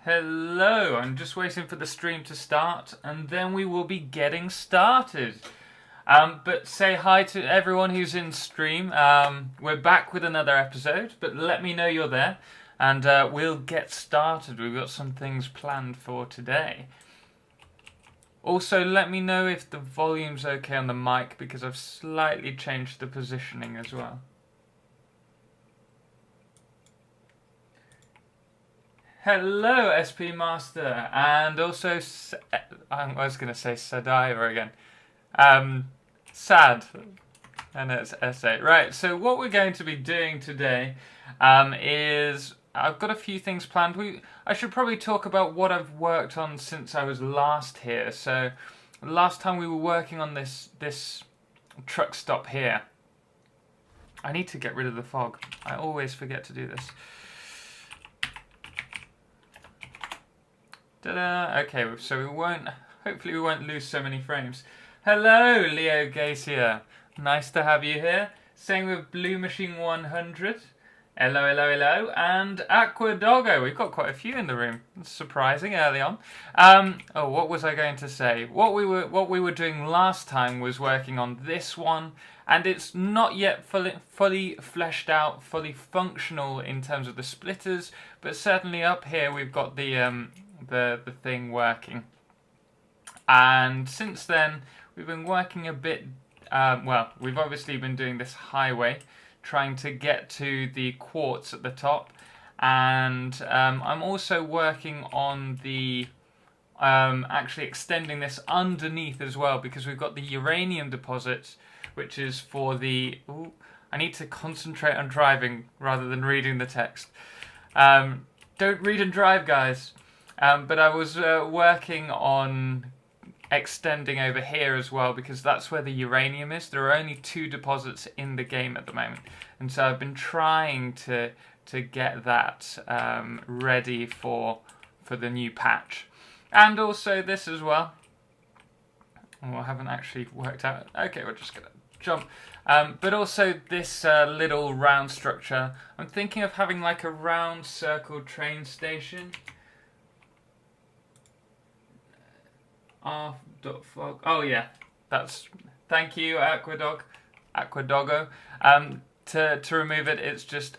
Hello, I'm just waiting for the stream to start and then we will be getting started. But say hi to everyone who's in stream. We're back with another episode, but let me know you're there and we'll get started. We've got some things planned for today. Also, let me know if the volume's okay on the mic because I've slightly changed the positioning as well. Hello, SP Master, and also, I was going to say Sadiva again. Sad, and it's S8. Right, so what we're going to be doing today is, I've got a few things planned. I should probably talk about what I've worked on since I was last here. So, last time we were working on this truck stop here. I need to get rid of the fog. I always forget to do this. Ta-da! Okay, so hopefully we won't lose so many frames. Hello, Leo Gacia. Nice to have you here. Same with Blue Machine 100. Hello, hello, hello. And Aqua Doggo. We've got quite a few in the room. It's surprising early on. Oh, what was I going to say? What we were doing last time was working on this one, and it's not yet fully fleshed out, fully functional in terms of the splitters, but certainly up here we've got the thing working. And since then we've been working a bit, we've obviously been doing this highway, trying to get to the quartz at the top, and I'm also working on the actually extending this underneath as well, because we've got the uranium deposits, which is for the... Ooh, I need to concentrate on driving rather than reading the text. Don't read and drive, guys. But I was working on extending over here as well, because that's where the uranium is. There are only 2 deposits in the game at the moment, and so I've been trying to get that ready for the new patch. And also this as well. Oh, I haven't actually worked out. Okay, we're just gonna jump. But also this little round structure. I'm thinking of having like a round circle train station. R.fog. Oh yeah, thank you, Aquadoggo. To remove it, it's just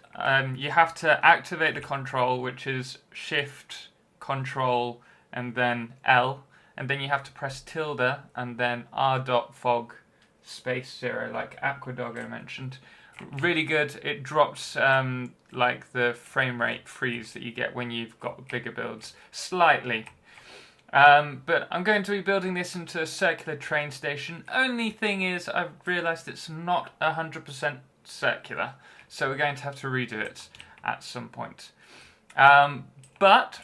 you have to activate the control, which is Shift, Control, and then L, and then you have to press tilde and then R.fog space 0, like Aquadoggo mentioned. Really good. It drops like the frame rate freeze that you get when you've got bigger builds slightly. But I'm going to be building this into a circular train station. Only thing is, I've realised it's not 100% circular, so we're going to have to redo it at some point. But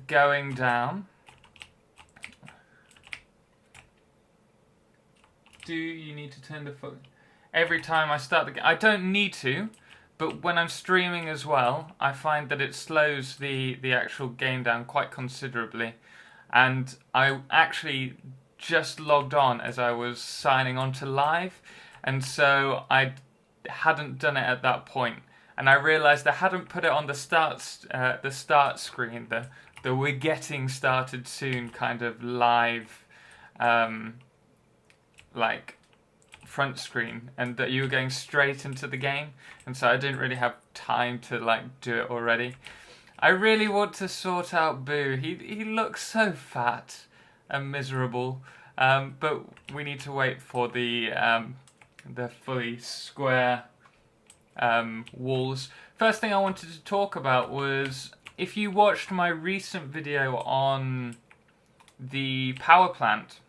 going down, do you need to turn the phone? Every time I start the game, I don't need to, but when I'm streaming as well, I find that it slows the actual game down quite considerably. And I actually just logged on as I was signing on to live, and so I hadn't done it at that point, and I realised I hadn't put it on the start screen, the "we're getting started soon" kind of live like front screen, and that you were going straight into the game, and so I didn't really have time to like do it already. I really want to sort out Boo. He looks so fat and miserable, but we need to wait for the fully square walls. First thing I wanted to talk about was, if you watched my recent video on the power plant,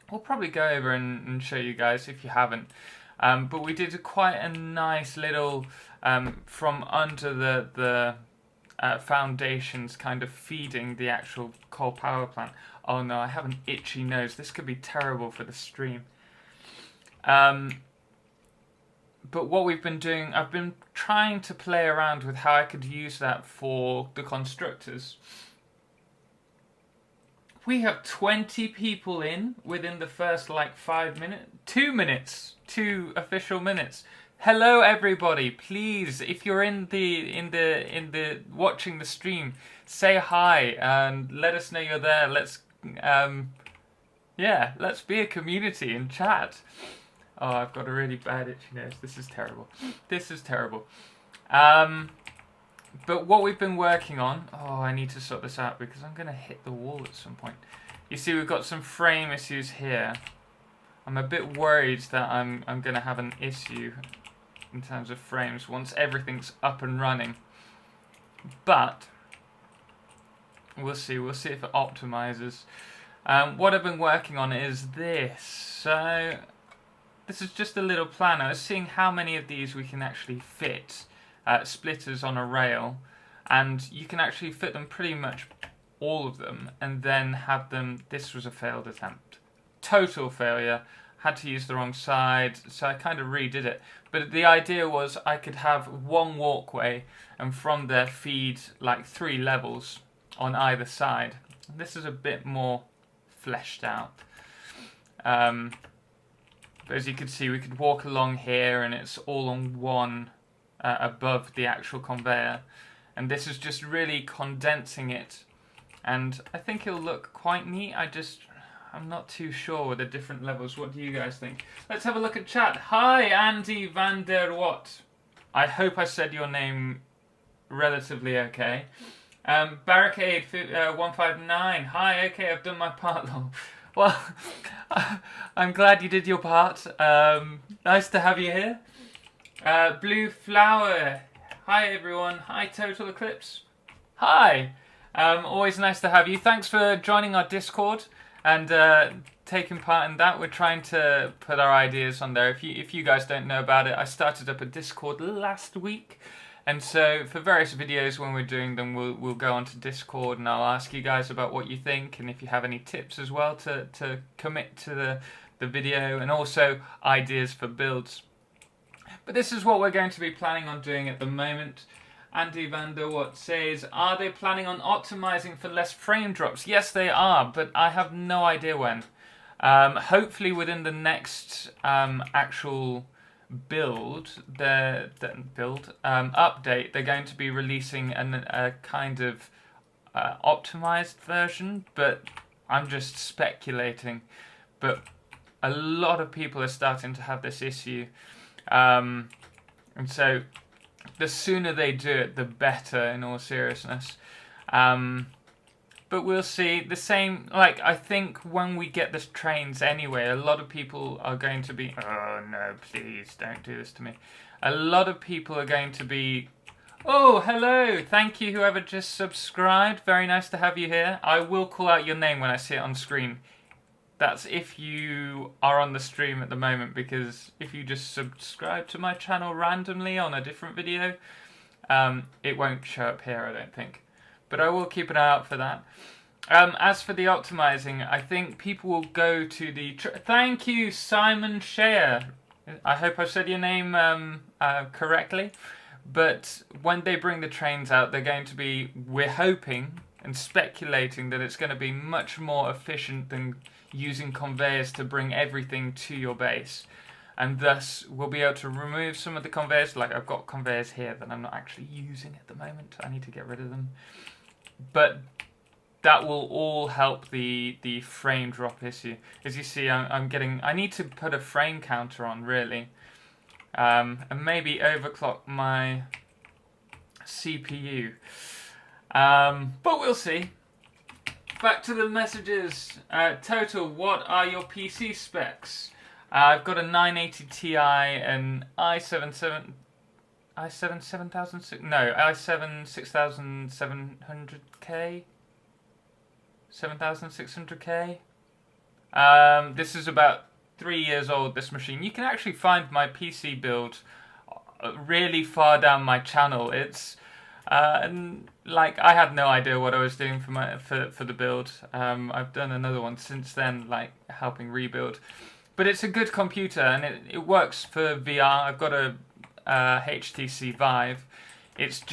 we'll probably go over and show you guys if you haven't. But we did quite a nice little from under the foundations, kind of feeding the actual coal power plant. Oh no, I have an itchy nose. This could be terrible for the stream. But what we've been doing, I've been trying to play around with how I could use that for the constructors. We have 20 people in within the first like 5 minutes, 2 minutes, 2 official minutes. Hello everybody. Please, if you're in the watching the stream, say hi and let us know you're there. Let's let's be a community and chat. Oh, I've got a really bad itchy nose. This is terrible. This is terrible. But what we've been working on... Oh, I need to sort this out because I'm going to hit the wall at some point. You see, we've got some frame issues here. I'm a bit worried that I'm going to have an issue in terms of frames once everything's up and running. But we'll see. We'll see if it optimizes. What I've been working on is this. So this is just a little plan. I was seeing how many of these we can actually fit. Splitters on a rail, and you can actually fit them pretty much all of them and then have them... This was a failed attempt, total failure, had to use the wrong side, so I kind of redid it. But the idea was I could have one walkway and from there feed like 3 levels on either side. This is a bit more fleshed out, but as you can see, we could walk along here and it's all on one above the actual conveyor, and this is just really condensing it, and I think it'll look quite neat. I'm not too sure with the different levels. What do you guys think? Let's have a look at chat. Hi, Andy van der Watt. I hope I said your name relatively okay. Barricade 159. Hi, okay, I've done my part. Well, I'm glad you did your part. Nice to have you here. Blue Flower. Hi everyone. Hi Total Eclipse. Hi. Always nice to have you. Thanks for joining our Discord and taking part in that. We're trying to put our ideas on there. If you guys don't know about it, I started up a Discord last week, and so for various videos when we're doing them, we'll go onto Discord and I'll ask you guys about what you think, and if you have any tips as well to commit to the video, and also ideas for builds. But this is what we're going to be planning on doing at the moment. Andy van der Watt says, are they planning on optimizing for less frame drops? Yes, they are, but I have no idea when. Hopefully within the next actual update, they're going to be releasing a kind of optimized version, but I'm just speculating. But a lot of people are starting to have this issue. And so the sooner they do it, the better, in all seriousness. But we'll see. The same, like, I think when we get the trains anyway, a lot of people are going to be... Oh, no, please, don't do this to me. A lot of people are going to be... Oh, hello! Thank you, whoever just subscribed. Very nice to have you here. I will call out your name when I see it on screen. That's if you are on the stream at the moment, because if you just subscribe to my channel randomly on a different video, it won't show up here, I don't think. But I will keep an eye out for that. As for the optimizing, I think people will go to the... Thank you, Simon Shea. I hope I said your name correctly. But when they bring the trains out, they're going to be... We're hoping and speculating that it's going to be much more efficient than using conveyors to bring everything to your base. And thus, we'll be able to remove some of the conveyors. Like, I've got conveyors here that I'm not actually using at the moment. I need to get rid of them. But that will all help the frame drop issue. As you see, I need to put a frame counter on, really. And maybe overclock my CPU. But we'll see. Back to the messages. Total, what are your PC specs? I've got a 980 Ti and i7 6700K. 7600K. This is about 3 years old, this machine. You can actually find my PC build really far down my channel. It's and like, I had no idea what I was doing for the build. I've done another one since then, like helping rebuild. But it's a good computer and it works for VR. I've got a HTC Vive. It's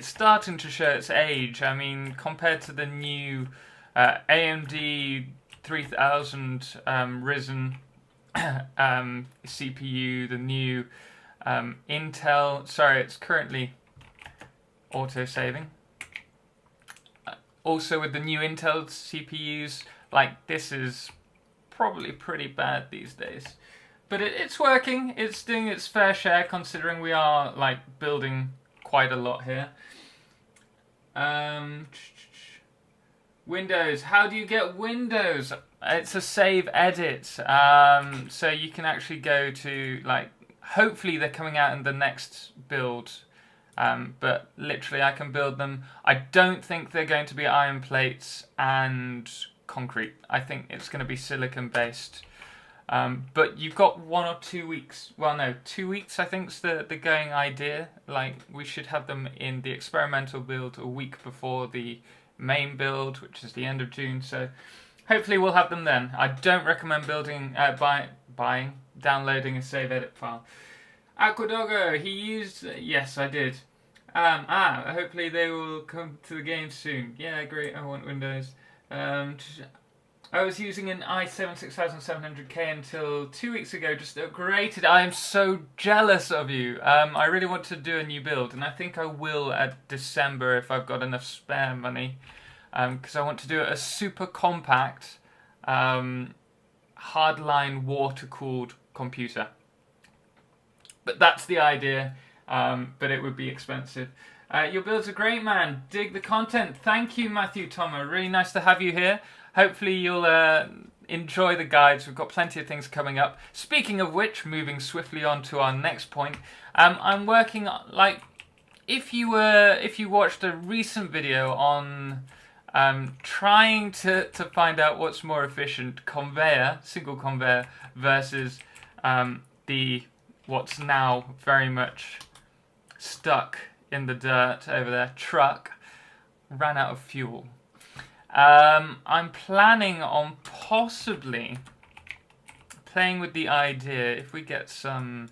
starting to show its age. I mean, compared to the new AMD 3000 Ryzen CPU, the new Intel, sorry, it's currently auto-saving. Also with the new Intel CPUs, like this is probably pretty bad these days. But it's working, it's doing its fair share considering we are like building quite a lot here. Windows, how do you get Windows? It's a save edit. So you can actually go to like, hopefully they're coming out in the next build. But literally I can build them. I don't think they're going to be iron plates and concrete. I think it's going to be silicon based. But you've got 1 or 2 weeks. Well, no, 2 weeks I think's the going idea. Like we should have them in the experimental build a week before the main build, which is the end of June. So hopefully we'll have them then. I don't recommend downloading a save edit file. Aquadogo, he used... Yes, I did. Hopefully they will come to the game soon. Yeah, great, I want Windows. I was using an i7 6700K until 2 weeks ago, just upgraded. I am so jealous of you. I really want to do a new build, and I think I will at December if I've got enough spare money. Because I want to do a super compact, hardline water-cooled computer. But that's the idea, but it would be expensive. Your build's a great, man. Dig the content. Thank you, Matthew Thomas. Really nice to have you here. Hopefully you'll enjoy the guides. We've got plenty of things coming up. Speaking of which, moving swiftly on to our next point, I'm working on, like, if you watched a recent video on trying to find out what's more efficient, conveyor, single conveyor, versus the what's now very much stuck in the dirt over there, truck, ran out of fuel. I'm planning on possibly playing with the idea, if we get some...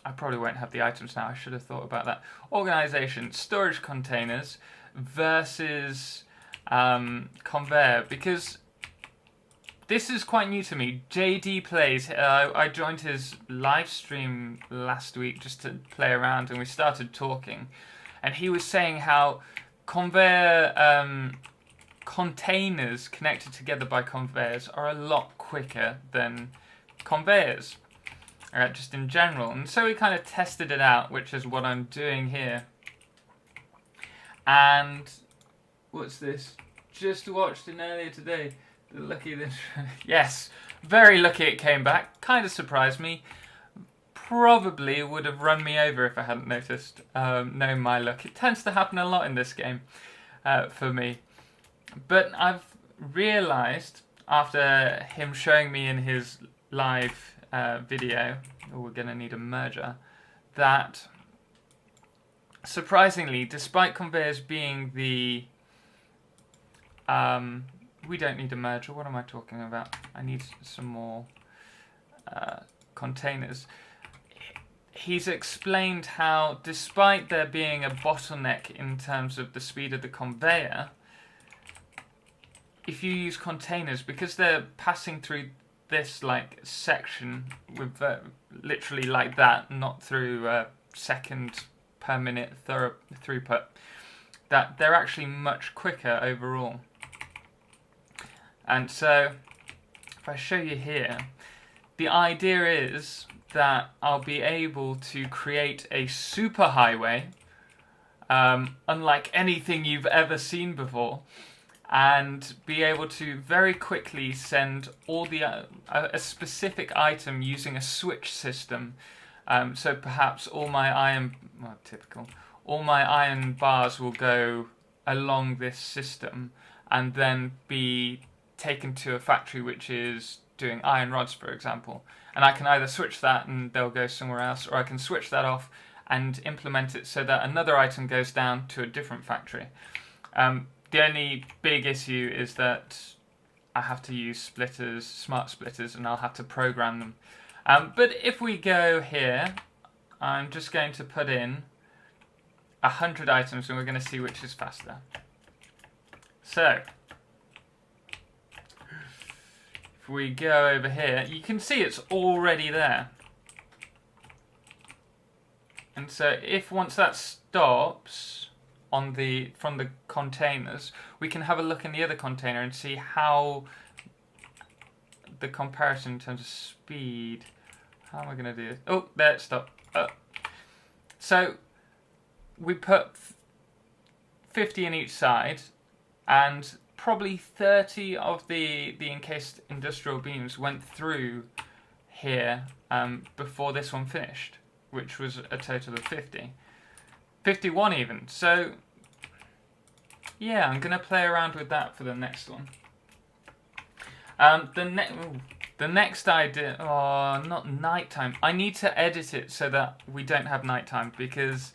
I probably won't have the items now, I should have thought about that. Organisation, storage containers versus conveyor, because this is quite new to me. JD Plays, I joined his live stream last week just to play around, and we started talking. And he was saying how conveyor containers connected together by conveyors are a lot quicker than conveyors, just in general. And so we kind of tested it out, which is what I'm doing here. And what's this? Just watched it earlier today. Lucky this. Yes, very lucky it came back. Kind of surprised me. Probably would have run me over if I hadn't noticed. Knowing my luck, it tends to happen a lot in this game for me. But I've realised after him showing me in his live video, we're going to need a merger, that surprisingly, despite conveyors being the we don't need a merger. What am I talking about? I need some more containers. He's explained how, despite there being a bottleneck in terms of the speed of the conveyor, if you use containers, because they're passing through this like section with literally like that, not through second per minute throughput, that they're actually much quicker overall. And so, if I show you here, the idea is that I'll be able to create a superhighway, unlike anything you've ever seen before, and be able to very quickly send all the a specific item using a switch system. So perhaps all my iron, well, typical, all my iron bars will go along this system and then be taken to a factory which is doing iron rods, for example. And I can either switch that and they'll go somewhere else, or I can switch that off and implement it so that another item goes down to a different factory. The only big issue is that I have to use splitters, smart splitters, and I'll have to program them. But if we go here, I'm just going to put in 100 items and we're going to see which is faster. So, if we go over here, you can see it's already there. And so if once that stops from the containers, we can have a look in the other container and see how the comparison in terms of speed. How am I going to do this? Oh, there it stopped. So we put 50 in each side, and probably 30 of the encased industrial beams went through here before this one finished, which was a total of 50. 51 even. So yeah, I'm going to play around with that for the next one. The next idea, oh, not nighttime. I need to edit it so that we don't have nighttime, because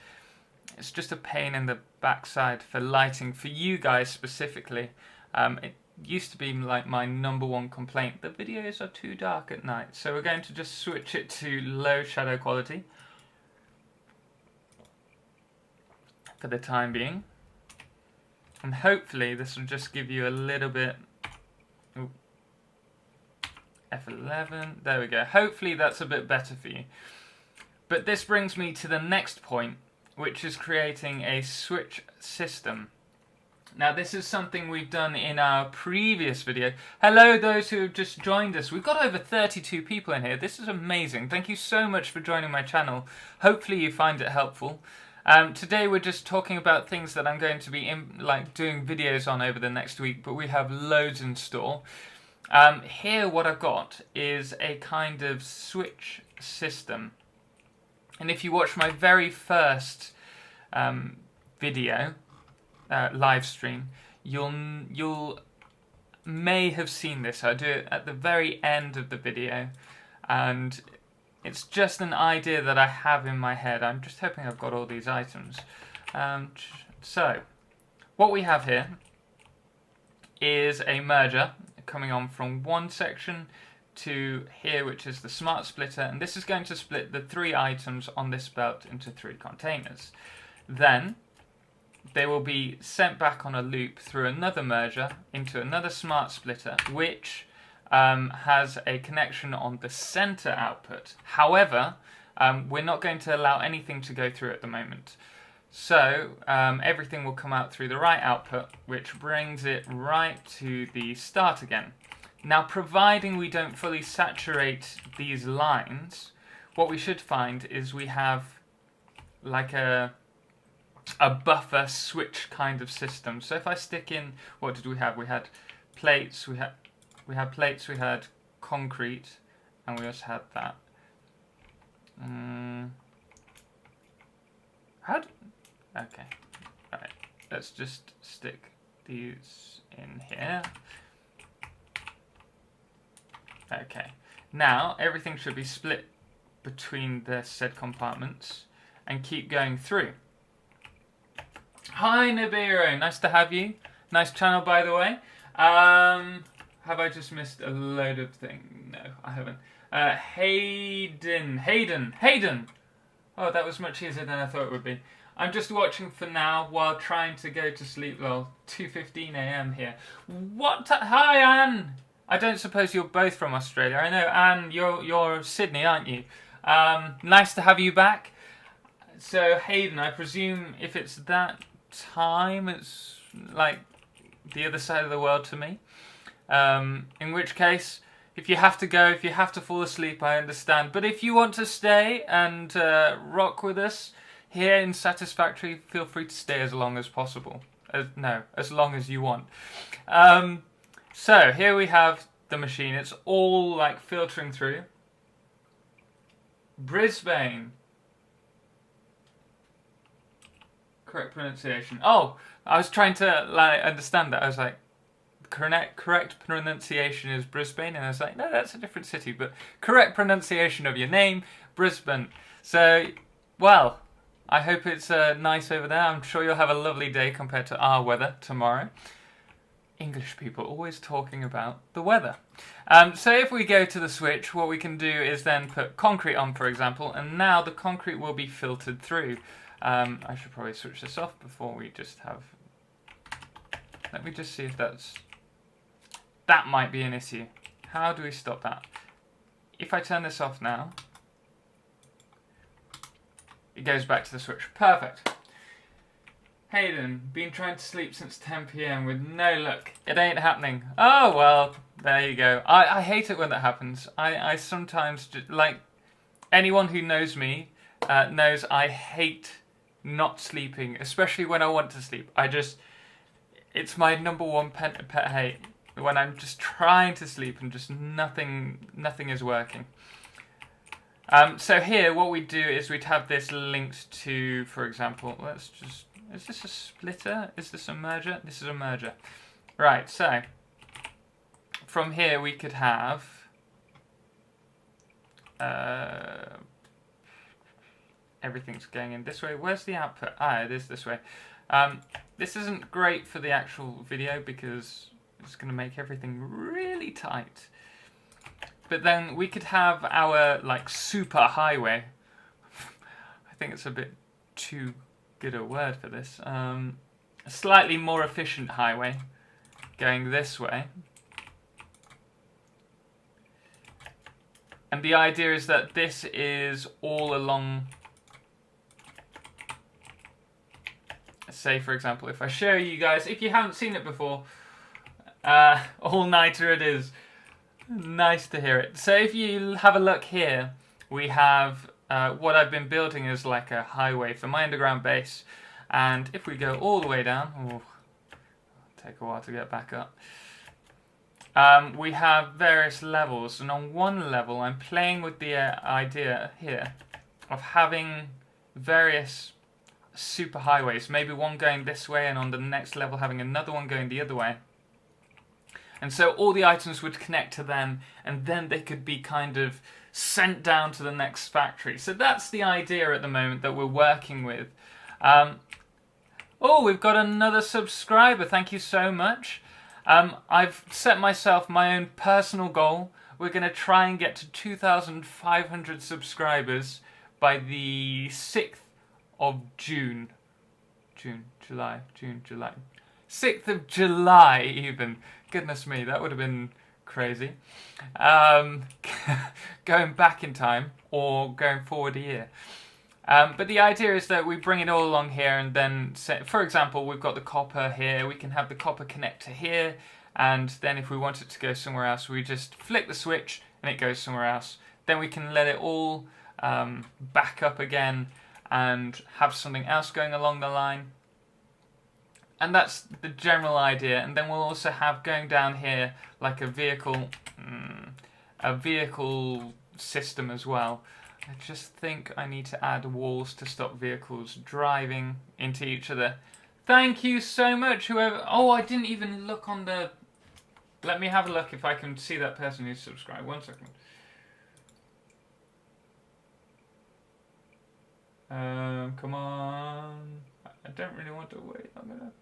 it's just a pain in the backside for lighting, for you guys specifically. It used to be like my #1 complaint. The videos are too dark at night. So we're going to just switch it to low shadow quality for the time being. And hopefully this will just give you a little bit... Ooh. F11, there we go. Hopefully that's a bit better for you. But this brings me to the next point, which is creating a switch system. Now this is something we've done in our previous video. Hello those who have just joined us. We've got over 32 people in here. This is amazing. Thank you so much for joining my channel. Hopefully you find it helpful. Today we're just talking about things that I'm going to be doing videos on over the next week, but we have loads in store. Here what I've got is a kind of switch system. And if you watch my very first video, live stream, you'll may have seen this. I do it at the very end of the video, and it's just an idea that I have in my head. I'm just hoping I've got all these items. So what we have here is a merger coming on from one section to here, which is the smart splitter, and this is going to split the 3 items on this belt into 3 containers. Then they will be sent back on a loop through another merger into another smart splitter, which has a connection on the center output. However, we're not going to allow anything to go through at the moment. So everything will come out through the right output, which brings it right to the start again. Now, providing we don't fully saturate these lines, what we should find is we have like a buffer switch kind of system. So if I stick in, what did we have? We had plates, we had plates, we had concrete, and we also had that. Okay, right. Let's just stick these in here. Okay, now everything should be split between the said compartments and keep going through. Hi Nibiru, nice to have you. Nice channel, by the way. Have I just missed a load of things? No, I haven't. Hayden. Oh, that was much easier than I thought it would be. I'm just watching for now while trying to go to sleep. Well, 2:15 AM here. What? Hi, Anne. I don't suppose you're both from Australia. I know, Anne, you're Sydney, aren't you? Nice to have you back. So, Hayden, I presume if it's that time, it's like the other side of the world to me. In which case, if you have to go, if you have to fall asleep, I understand. But if you want to stay and rock with us here in Satisfactory, feel free to stay as long as possible. As long as you want. So here we have the machine. It's all like filtering through. Brisbane. Correct pronunciation. Oh, I was trying to understand that. I was like, correct pronunciation is Brisbane, and I was like, no, that's a different city. But correct pronunciation of your name, Brisbane. So, well, I hope it's nice over there. I'm sure you'll have a lovely day compared to our weather tomorrow. English people always talking about the weather. So if we go to the switch, what we can do is then put concrete on, for example, and now the concrete will be filtered through. I should probably switch this off before we just have... Let me just see if that might be an issue. How do we stop that? If I turn this off now... it goes back to the switch. Perfect. Hayden, been trying to sleep since 10 p.m. with no luck. It ain't happening. Oh, well, there you go. I hate it when that happens. I sometimes, like, anyone who knows me knows I hate not sleeping, especially when I want to sleep. It's my number one pet hate, when I'm just trying to sleep and just nothing is working. So here, what we do is we'd have this linked to, for example, is this a splitter? Is this a merger? This is a merger. Right, so from here we could have everything's going in this way. Where's the output? It is this way. This isn't great for the actual video because it's going to make everything really tight. But then we could have our like super highway. I think it's a bit too good a word for this. A slightly more efficient highway going this way. And the idea is that this is all along, say for example, if I show you guys, if you haven't seen it before, all-nighter it is. Nice to hear it. So if you have a look here, we have what I've been building is like a highway for my underground base. And if we go all the way down, it'll take a while to get back up. We have various levels, and on one level I'm playing with the idea here of having various super highways, maybe one going this way and on the next level having another one going the other way. And so all the items would connect to them, and then they could be kind of sent down to the next factory. So that's the idea at the moment that we're working with. Oh, we've got another subscriber. Thank you so much. I've set myself my own personal goal. We're going to try and get to 2,500 subscribers by the 6th of June. July. 6th of July even. Goodness me, that would have been crazy. Going back in time or going forward a year. But the idea is that we bring it all along here, and then, for example, we've got the copper here. We can have the copper connect to here, and then if we want it to go somewhere else, we just flick the switch and it goes somewhere else. Then we can let it all back up again and have something else going along the line. And that's the general idea. And then we'll also have going down here like a vehicle system as well. I just think I need to add walls to stop vehicles driving into each other. Thank you so much, whoever. Oh, I didn't even look on the. Let me have a look if I can see that person who's subscribed. 1 second. Come on. I don't really want to wait. I'm gonna.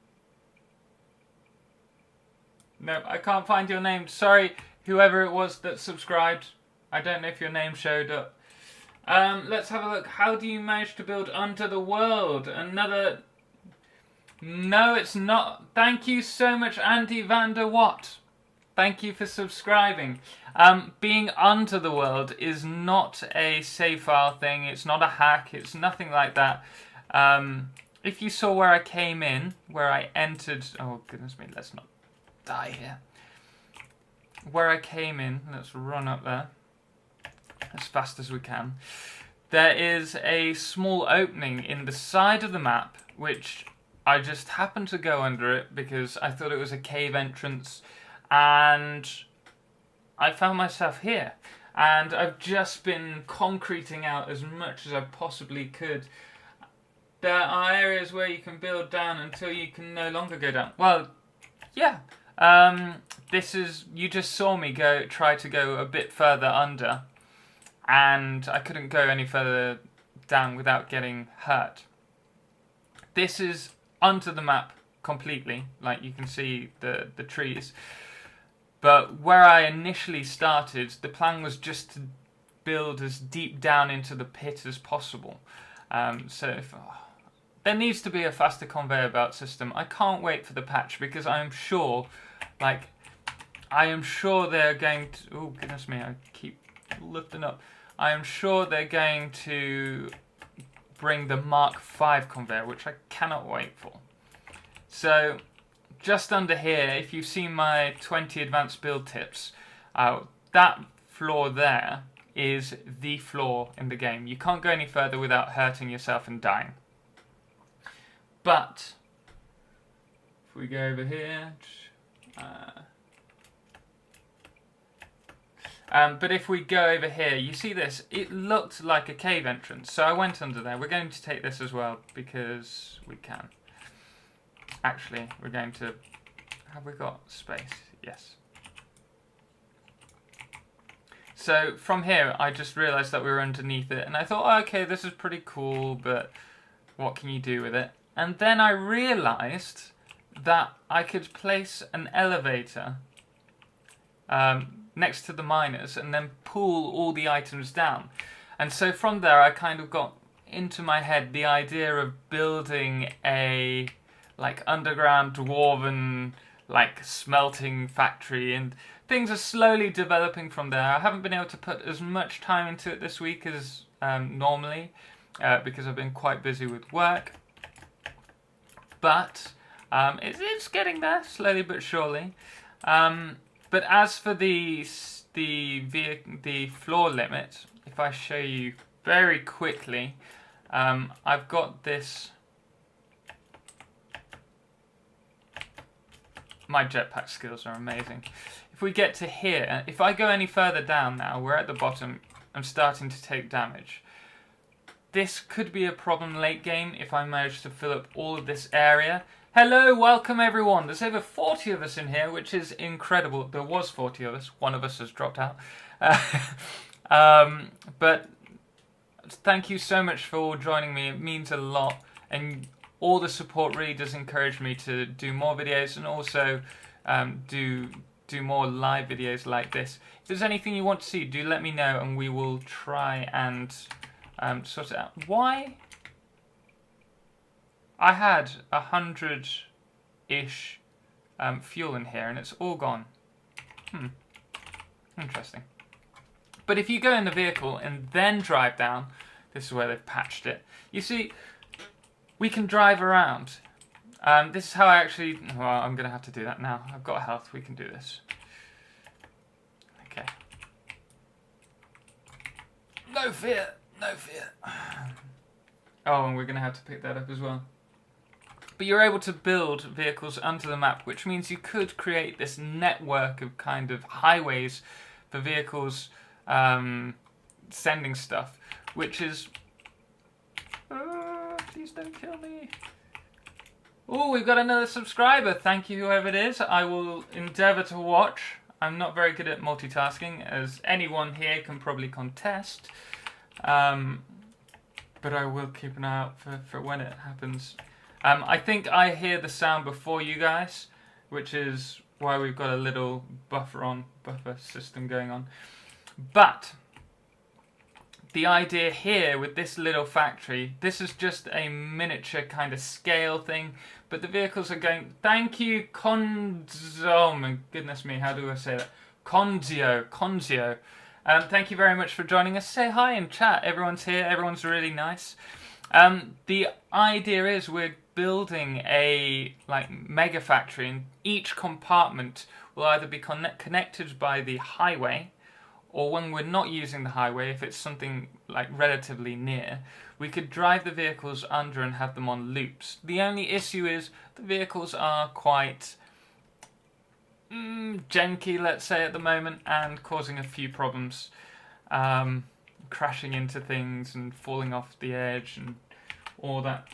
No, I can't find your name. Sorry, whoever it was that subscribed. I don't know if your name showed up. Let's have a look. How do you manage to build Under the World? Another. No, it's not. Thank you so much, Andy van der Watt. Thank you for subscribing. Being Under the World is not a save file thing. It's not a hack. It's nothing like that. If you saw where I came in, where I entered. Oh, goodness me, let's not die here. Where I came in, let's run up there as fast as we can. There is a small opening in the side of the map, which I just happened to go under it because I thought it was a cave entrance, and I found myself here. And I've just been concreting out as much as I possibly could. There are areas where you can build down until you can no longer go down. Well, yeah. This is, you just saw me try to go a bit further under, and I couldn't go any further down without getting hurt. This is onto the map completely, like you can see the trees. But where I initially started, the plan was just to build as deep down into the pit as possible. There needs to be a faster conveyor belt system. I can't wait for the patch because I am sure they're going to. Oh goodness me! I keep lifting up. I am sure they're going to bring the Mark V conveyor, which I cannot wait for. So just under here, if you've seen my 20 advanced build tips, that floor there is the floor in the game. You can't go any further without hurting yourself and dying. But if we go over here, but if we go over here, you see this, it looked like a cave entrance, so I went under there. We're going to take this as well because we can. Actually, we're going to, have we got space? Yes. So from here, I just realised that we were underneath it, and I thought, oh, okay, this is pretty cool, but what can you do with it? And then I realised that I could place an elevator next to the miners and then pull all the items down. And so from there, I kind of got into my head the idea of building a like underground dwarven like smelting factory, and things are slowly developing from there. I haven't been able to put as much time into it this week as normally because I've been quite busy with work, but it's getting there slowly but surely. But as for the floor limit, if I show you very quickly, I've got this. My jetpack skills are amazing. If we get to here, if I go any further down now, we're at the bottom, I'm starting to take damage. This could be a problem late game if I manage to fill up all of this area. Hello, welcome everyone. There's over 40 of us in here, which is incredible. There was 40 of us. One of us has dropped out. But thank you so much for all joining me. It means a lot. And all the support really does encourage me to do more videos and also do more live videos like this. If there's anything you want to see, do let me know and we will try and sort it out. Why? I had 100-ish fuel in here and it's all gone. Interesting. But if you go in the vehicle and then drive down, this is where they've patched it. You see, we can drive around. This is how I actually... Well, I'm going to have to do that now. I've got health. We can do this. Okay. No fear. No fear. Oh, and we're going to have to pick that up as well. But you're able to build vehicles onto the map, which means you could create this network of kind of highways for vehicles sending stuff, which is... please don't kill me. Oh, we've got another subscriber. Thank you, whoever it is. I will endeavour to watch. I'm not very good at multitasking, as anyone here can probably contest. But I will keep an eye out for when it happens. I think I hear the sound before you guys, which is why we've got a little buffer system going on. But the idea here with this little factory, this is just a miniature kind of scale thing, but the vehicles are going... Thank you, oh my goodness me, how do I say that? Conzio. Thank you very much for joining us. Say hi in chat, everyone's here, everyone's really nice. The idea is we're building a mega factory, and each compartment will either be connected by the highway, or when we're not using the highway, if it's something like relatively near, we could drive the vehicles under and have them on loops. The only issue is the vehicles are quite janky, let's say, at the moment, and causing a few problems. Crashing into things and falling off the edge and all that.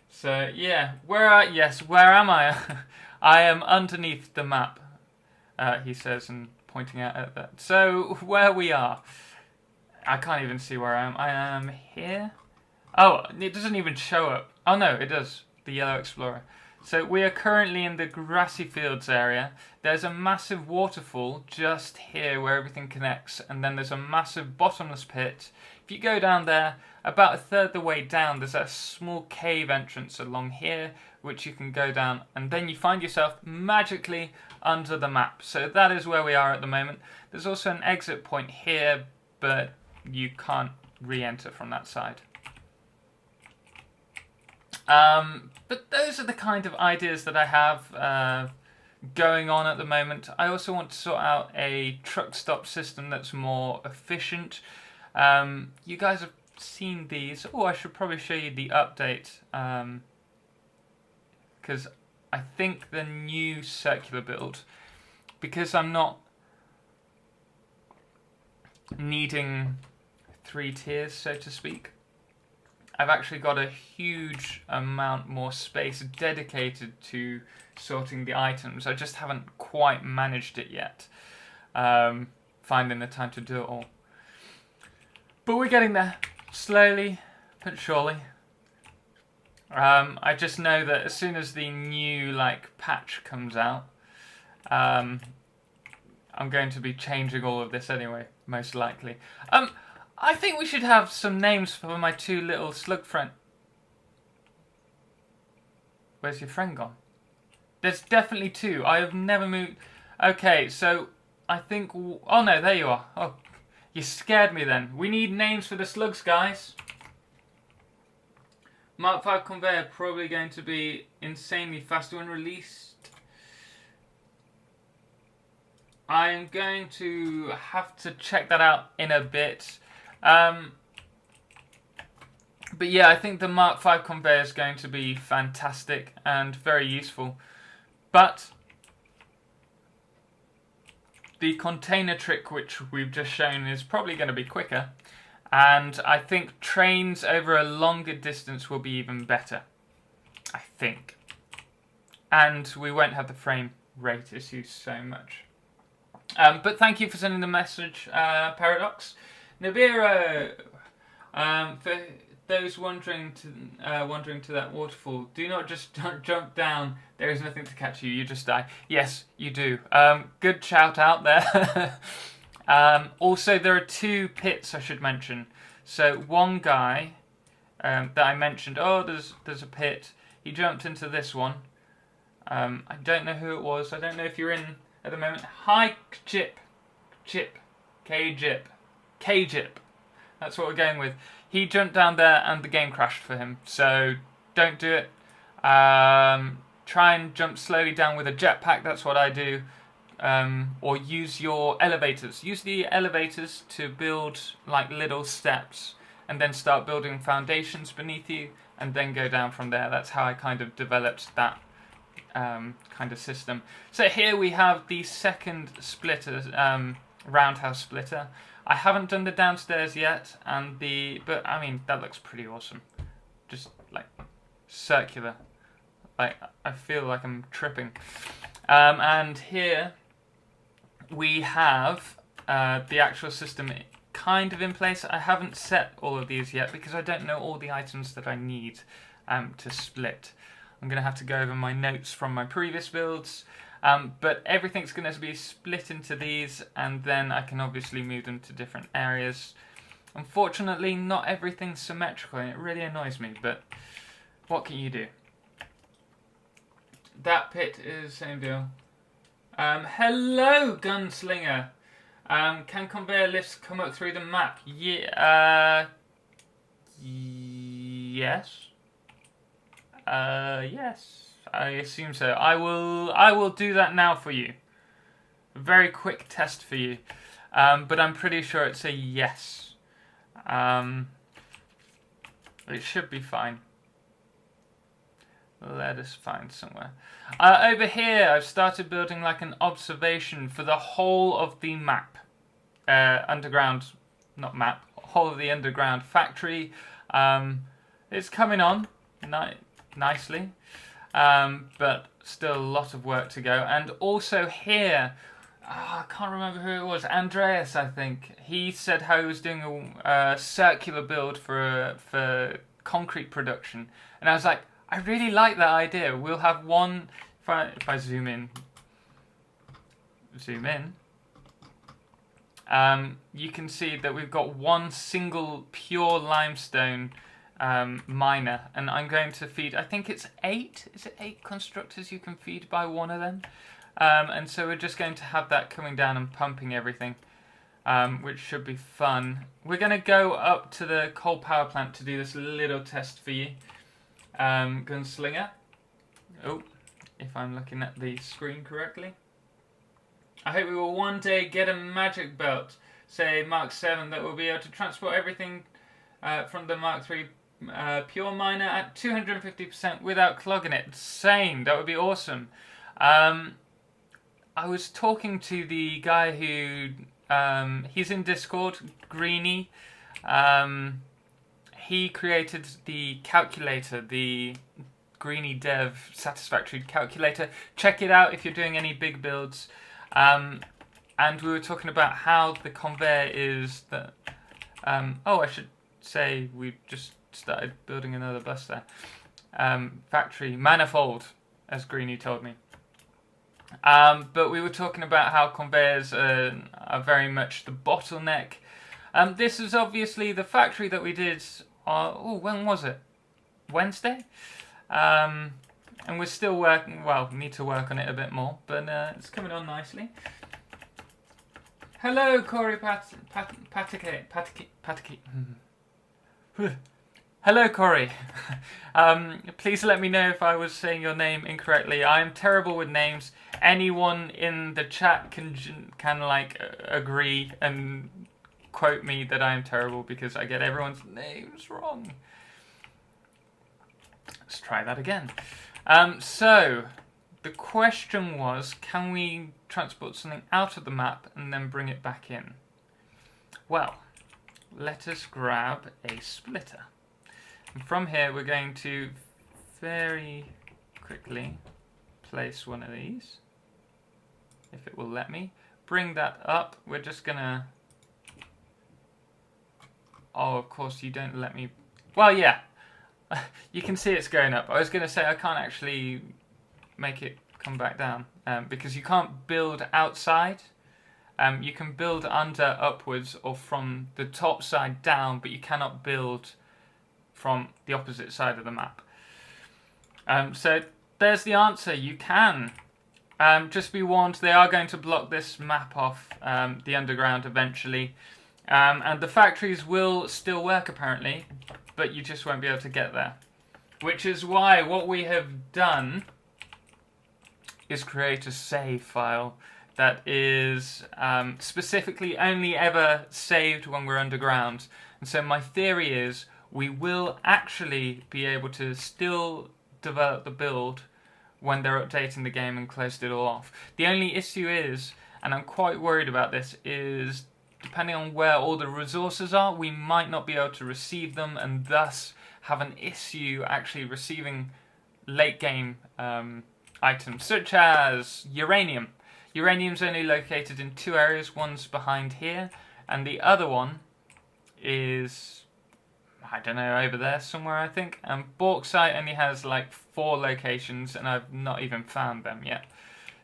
So yeah, where am I? I am underneath the map, he says, and pointing out at that. So where we are, I can't even see where I am. I am here. Oh, it doesn't even show up. Oh no, it does. The Yellow Explorer. So we are currently in the grassy fields area. There's a massive waterfall just here where everything connects, and then there's a massive bottomless pit. If you go down there, about a third the way down, there's a small cave entrance along here, which you can go down, and then you find yourself magically under the map. So that is where we are at the moment. There's also an exit point here, but you can't re-enter from that side. But those are the kind of ideas that I have going on at the moment. I also want to sort out a truck stop system that's more efficient. You guys have seen these. Oh, I should probably show you the update, because I think the new circular build, because I'm not needing 3 tiers, so to speak, I've actually got a huge amount more space dedicated to sorting the items. I just haven't quite managed it yet, finding the time to do it all. But we're getting there, slowly but surely. I just know that as soon as the new patch comes out, I'm going to be changing all of this anyway, most likely. I think we should have some names for my 2 little slug friend. Where's your friend gone? There's definitely 2. I have never moved. Okay, so I think. Oh no, there you are. Oh, you scared me then. We need names for the slugs, guys. Mark 5 conveyor probably going to be insanely fast when released. I'm going to have to check that out in a bit. But yeah, I think the Mark 5 conveyor is going to be fantastic and very useful. But the container trick, which we've just shown, is probably going to be quicker. And I think trains over a longer distance will be even better. I think. And we won't have the frame rate issues so much. But thank you for sending the message, Paradox. Nibiru, for those wandering to that waterfall, do not just jump down. There is nothing to catch you. You just die. Yes, you do. Good shout out there. Also, there are 2 pits I should mention. So one guy that I mentioned. Oh, there's a pit. He jumped into this one. I don't know who it was. I don't know if you're in at the moment. Hi, K-Jip. That's what we're going with. He jumped down there and the game crashed for him. So don't do it. Try and jump slowly down with a jetpack. That's what I do. Or use your elevators. Use the elevators to build little steps and then start building foundations beneath you and then go down from there. That's how I kind of developed that kind of system. So here we have the second splitter, roundhouse splitter. I haven't done the downstairs yet, but I mean that looks pretty awesome. Just circular. I feel like I'm tripping. And here we have the actual system kind of in place. I haven't set all of these yet because I don't know all the items that I need to split. I'm going to have to go over my notes from my previous builds, but everything's going to be split into these, and then I can obviously move them to different areas. Unfortunately, not everything's symmetrical, and it really annoys me, but what can you do? That pit is same deal. Hello, Gunslinger. Can conveyor lifts come up through the map? Yeah. Yes. Yes. I assume so. I will do that now for you. A very quick test for you. But I'm pretty sure it's a yes. It should be fine. Let us find somewhere. Over here, I've started building an observation for the whole of the map. Underground, not map, whole of the underground factory. It's coming on nicely, but still a lot of work to go. And also here, I can't remember who it was, Andreas, I think. He said how he was doing a circular build for concrete production. And I was like, I really like that idea. We'll have one, if I zoom in, you can see that we've got one single pure limestone miner, and I'm going to feed, I think it's 8, is it 8 constructors you can feed by one of them? And so we're just going to have that coming down and pumping everything, which should be fun. We're going to go up to the coal power plant to do this little test for you. Gunslinger. Oh, if I'm looking at the screen correctly. I hope we will one day get a magic belt, say Mark 7, that will be able to transport everything from the Mark 3 pure miner at 250% without clogging it. Same, that would be awesome. I was talking to the guy who, he's in Discord, Greeny. He created the calculator, the Greeny Dev Satisfactory calculator. Check it out if you're doing any big builds. And we were talking about how the conveyor is that... I should say we just started building another bus there. Factory, manifold, as Greeny told me. But we were talking about how conveyors are very much the bottleneck. This is obviously the factory that we did, when was it? Wednesday? And we're still working, need to work on it a bit more, but it's coming on nicely. Hello, Corey Patake. Hello, Corey. Please let me know if I was saying your name incorrectly. I am terrible with names. Anyone in the chat can like agree and quote me that I am terrible because I get everyone's names wrong. Let's try that again. So the question was, can we transport something out of the map and then bring it back in? Well, let us grab a splitter. And from here we're going to very quickly place one of these, if it will let me. Bring that up. We're just gonna... Oh, of course you don't let me... Well, yeah. You can see it's going up. I was going to say I can't actually make it come back down because you can't build outside. You can build under, upwards, or from the top side down, but you cannot build from the opposite side of the map. So there's the answer. You can. Just be warned, they are going to block this map off, the underground eventually. And the factories will still work apparently, but you just won't be able to get there. Which is why what we have done is create a save file that is specifically only ever saved when we're underground. And so my theory is we will actually be able to still develop the build when they're updating the game and closed it all off. The only issue is, and I'm quite worried about this, is depending on where all the resources are, we might not be able to receive them and thus have an issue actually receiving late game items, such as uranium. Uranium's only located in 2 areas. One's behind here, and the other one is, I don't know, over there somewhere, I think. And bauxite only has like 4 locations, and I've not even found them yet.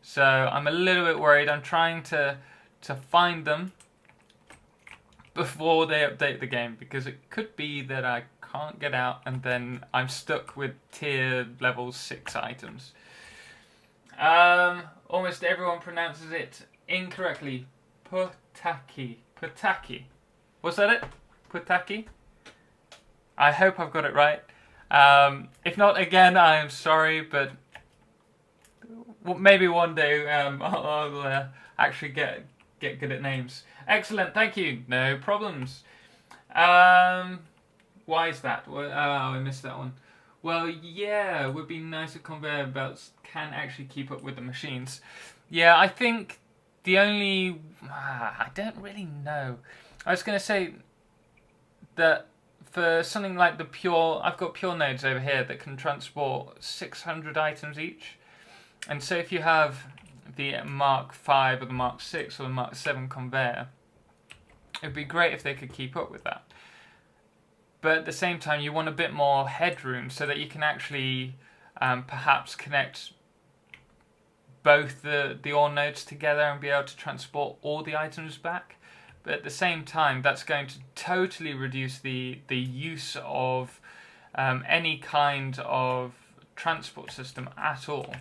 So I'm a little bit worried. I'm trying to find them before they update the game, because it could be that I can't get out and then I'm stuck with tier level 6 items. Almost everyone pronounces it incorrectly. Putaki. Putaki. Was that it? Putaki? I hope I've got it right. If not, again, I am sorry, but maybe one day I'll actually get good at names. Excellent, thank you. No problems. Why is that? Oh, I missed that one. Well, yeah, it would be nice if conveyor belts can actually keep up with the machines. Yeah, I think the only... I don't really know. I was going to say that for something like the pure... I've got pure nodes over here that can transport 600 items each. And so if you have the Mark 5 or the Mark 6 or the Mark 7 conveyor, it would be great if they could keep up with that. But at the same time, you want a bit more headroom so that you can actually perhaps connect both the ore nodes together and be able to transport all the items back. But at the same time, that's going to totally reduce the use of any kind of transport system at all,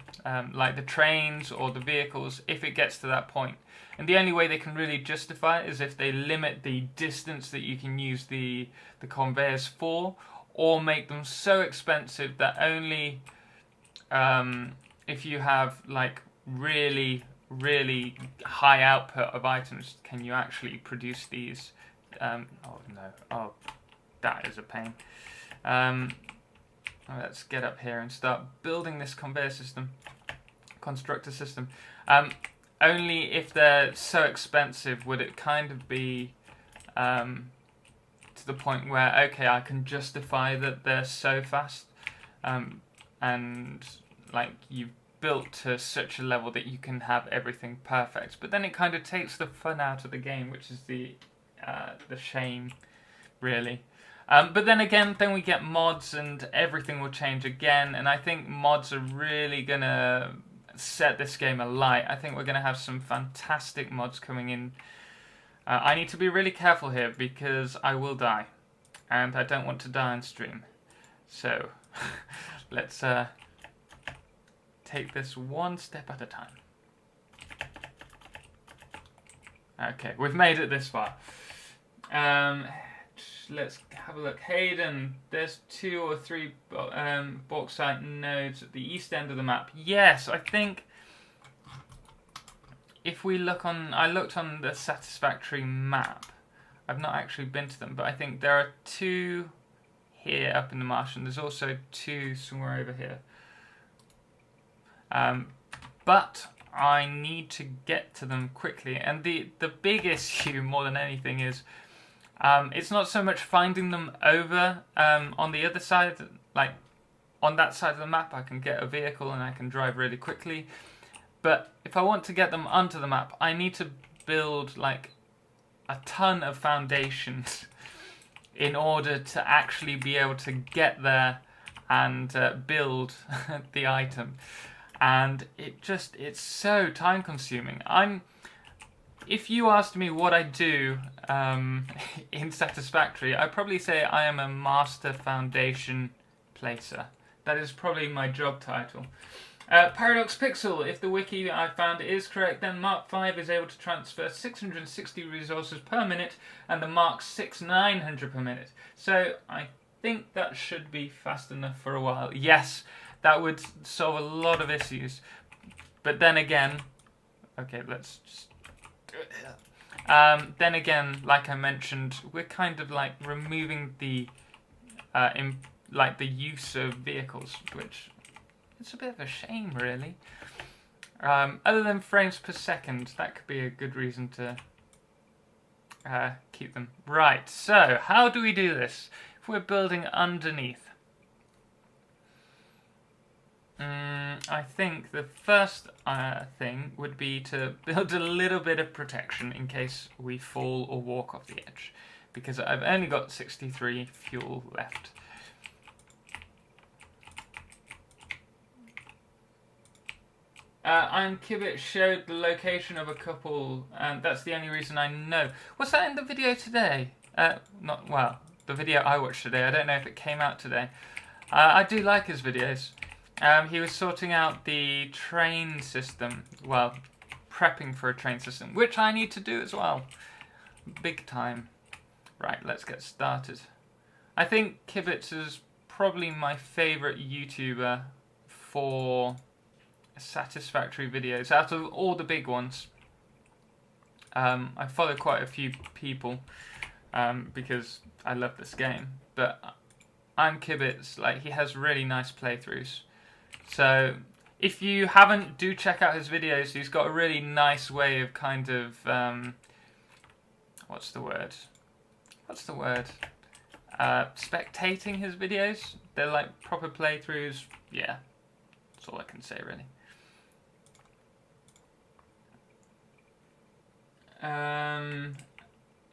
like the trains or the vehicles, if it gets to that point. And the only way they can really justify it is if they limit the distance that you can use the conveyors for, or make them so expensive that only if you have like really high output of items can you actually produce these. Oh no, oh that is a pain. Let's get up here and start building this conveyor system, constructor system. Only if they're so expensive would it kind of be to the point where, okay, I can justify that they're so fast, and like you've built to such a level that you can have everything perfect. But then it kind of takes the fun out of the game, which is the shame, really. But then again, then we get mods and everything will change again. And I think mods are really going to set this game alight. I think we're going to have some fantastic mods coming in. I need to be really careful here because I will die. And I don't want to die on stream. So let's take this one step at a time. Okay, we've made it this far. Let's have a look. Hayden, there's 2 or 3 bauxite nodes at the east end of the map. Yes, I think if we look on... I looked on the Satisfactory map. I've not actually been to them, but I think there are 2 here up in the marsh, and there's also 2 somewhere over here. But I need to get to them quickly, and the big issue more than anything is it's not so much finding them over on the other side, like on that side of the map I can get a vehicle and I can drive really quickly, but if I want to get them onto the map I need to build like a ton of foundations in order to actually be able to get there and build the item, and it's so time consuming. If you asked me what I do in Satisfactory, I'd probably say I am a master foundation placer. That is probably my job title. Paradox Pixel, if the wiki I found is correct, then Mark 5 is able to transfer 660 resources per minute, and the Mark 6 900 per minute. So I think that should be fast enough for a while. Yes, that would solve a lot of issues. But then again, okay, let's just... then again, like I mentioned, we're kind of like removing the the use of vehicles, which it's a bit of a shame, really. Other than frames per second, that could be a good reason to keep them. Right, so how do we do this? If we're building underneath, I think the first thing would be to build a little bit of protection in case we fall or walk off the edge, because I've only got 63 fuel left. Kibit showed the location of a couple, and that's the only reason I know. Was that in the video today? The video I watched today. I don't know if it came out today. I do like his videos. He was sorting out the train system, well, prepping for a train system, which I need to do as well. Big time. Right, let's get started. I think Kibitz is probably my favourite YouTuber for Satisfactory videos, out of all the big ones. I follow quite a few people because I love this game, but I'm Kibitz, like, he has really nice playthroughs. So if you haven't, do check out his videos. He's got a really nice way of kind of what's the word? Spectating his videos. They're like proper playthroughs. Yeah, that's all I can say, really.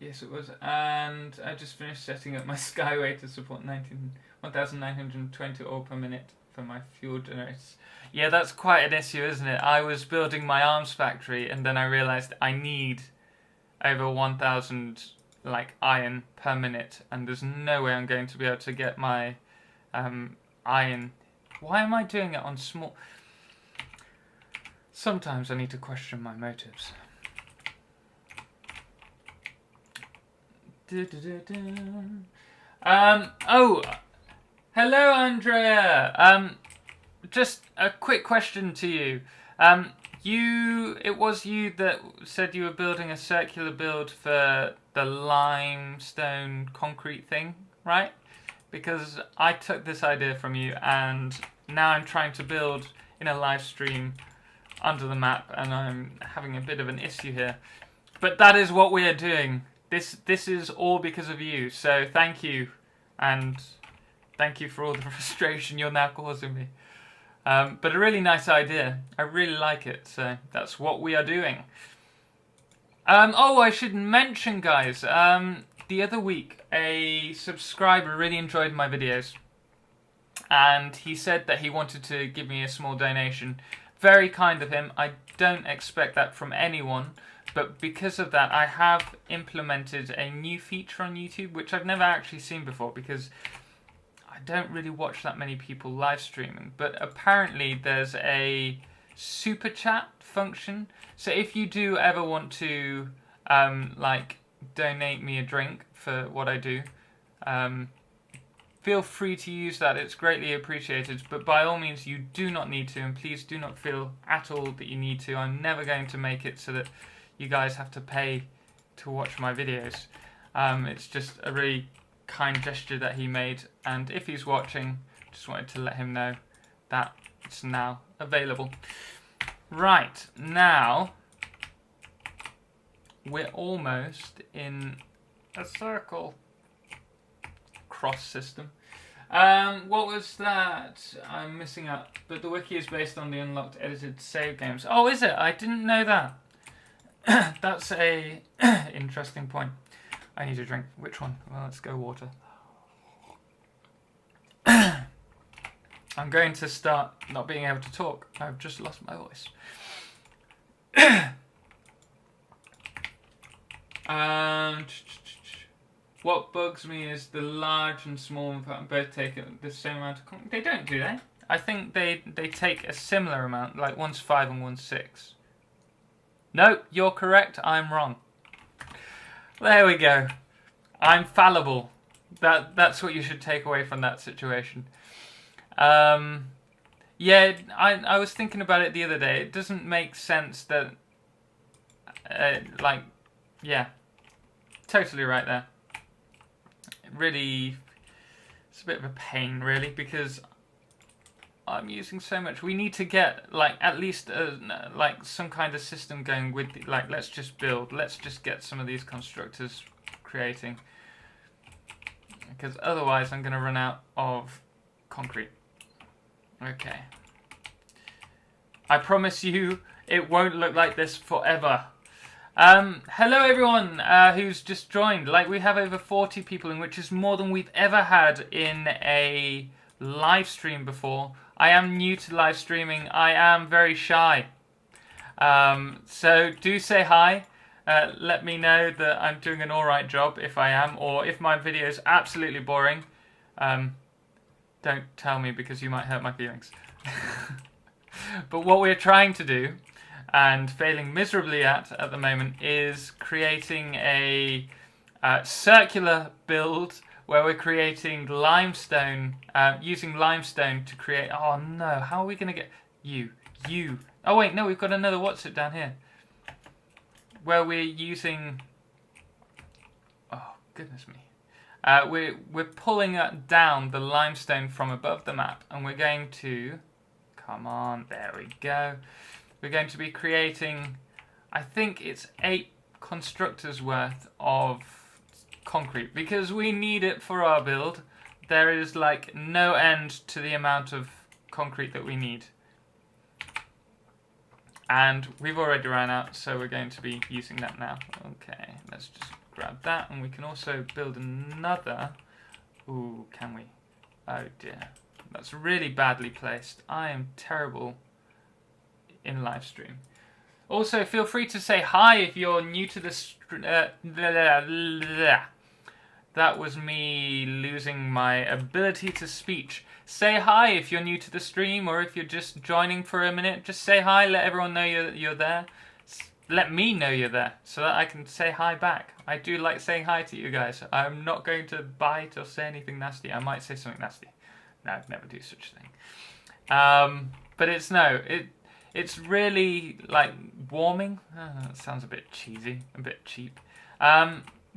Yes, it was. And I just finished setting up my Skyway to support 1,920 ore per minute for my fuel generators. Yeah, that's quite an issue, isn't it? I was building my arms factory and then I realised I need over 1,000 iron per minute, and there's no way I'm going to be able to get my iron. Why am I doing it on small... Sometimes I need to question my motives. Oh, Hello, Andrea. Just a quick question to you. It was you that said you were building a circular build for the limestone concrete thing, right? Because I took this idea from you, and now I'm trying to build in a live stream under the map, and I'm having a bit of an issue here. But that is what we are doing. This is all because of you. So thank you, and thank you for all the frustration you're now causing me. But a really nice idea. I really like it. So that's what we are doing. Oh, I should mention, guys. The other week, a subscriber really enjoyed my videos, and he said that he wanted to give me a small donation. Very kind of him. I don't expect that from anyone, but because of that, I have implemented a new feature on YouTube, which I've never actually seen before, because I don't really watch that many people live streaming. But apparently there's a super chat function. So if you do ever want to like donate me a drink for what I do, feel free to use that. It's greatly appreciated. But by all means, you do not need to, and please do not feel at all that you need to. I'm never going to make it so that you guys have to pay to watch my videos. It's just a really kind gesture that he made, and if he's watching, just wanted to let him know that it's now available. Right, now we're almost in a circle. Cross system. What was that? I'm missing out. But the wiki is based on the unlocked edited save games. Oh, is it? I didn't know that. That's a interesting point. I need a drink. Which one? Well, let's go water. I'm going to start not being able to talk. I've just lost my voice. What bugs me is the large and small both take the same amount of concrete. They don't, do they? I think they take a similar amount, like one's 5 and one's 6. No, you're correct. I'm wrong. There we go. I'm fallible. That's what you should take away from that situation. Yeah, I was thinking about it the other day. It doesn't make sense that, yeah, totally right there. Really, it's a bit of a pain, really, because I'm using so much. We need to get at least some kind of system going with let's just build. Let's just get some of these constructors creating, because otherwise I'm going to run out of concrete. Okay. I promise you it won't look like this forever. Hello everyone who's just joined. We have over 40 people in, which is more than we've ever had in a live stream before. I am new to live streaming. I am very shy. So do say hi. Let me know that I'm doing an alright job if I am, or if my video is absolutely boring. Don't tell me, because you might hurt my feelings. But what we're trying to do, and failing miserably at the moment, is creating a circular build where we're creating limestone, using limestone to create... Oh no, how are we going to get... You. Oh wait, no, we've got another what's it down here. Where we're using... Oh, goodness me. We're pulling down the limestone from above the map, and we're going to... Come on, there we go. We're going to be creating, I think it's 8 constructors worth of concrete, because we need it for our build. There is no end to the amount of concrete that we need. And we've already run out, so we're going to be using that now. Okay, let's just grab that, and we can also build another. Ooh, can we? Oh dear. That's really badly placed. I am terrible in live stream. Also, feel free to say hi if you're new to this. That was me losing my ability to speech. Say hi if you're new to the stream, or if you're just joining for a minute. Just say hi, let everyone know you're there. Let me know you're there, so that I can say hi back. I do like saying hi to you guys. I'm not going to bite or say anything nasty. I might say something nasty. No, I'd never do such a thing. But it's really like warming. That sounds a bit cheesy, a bit cheap.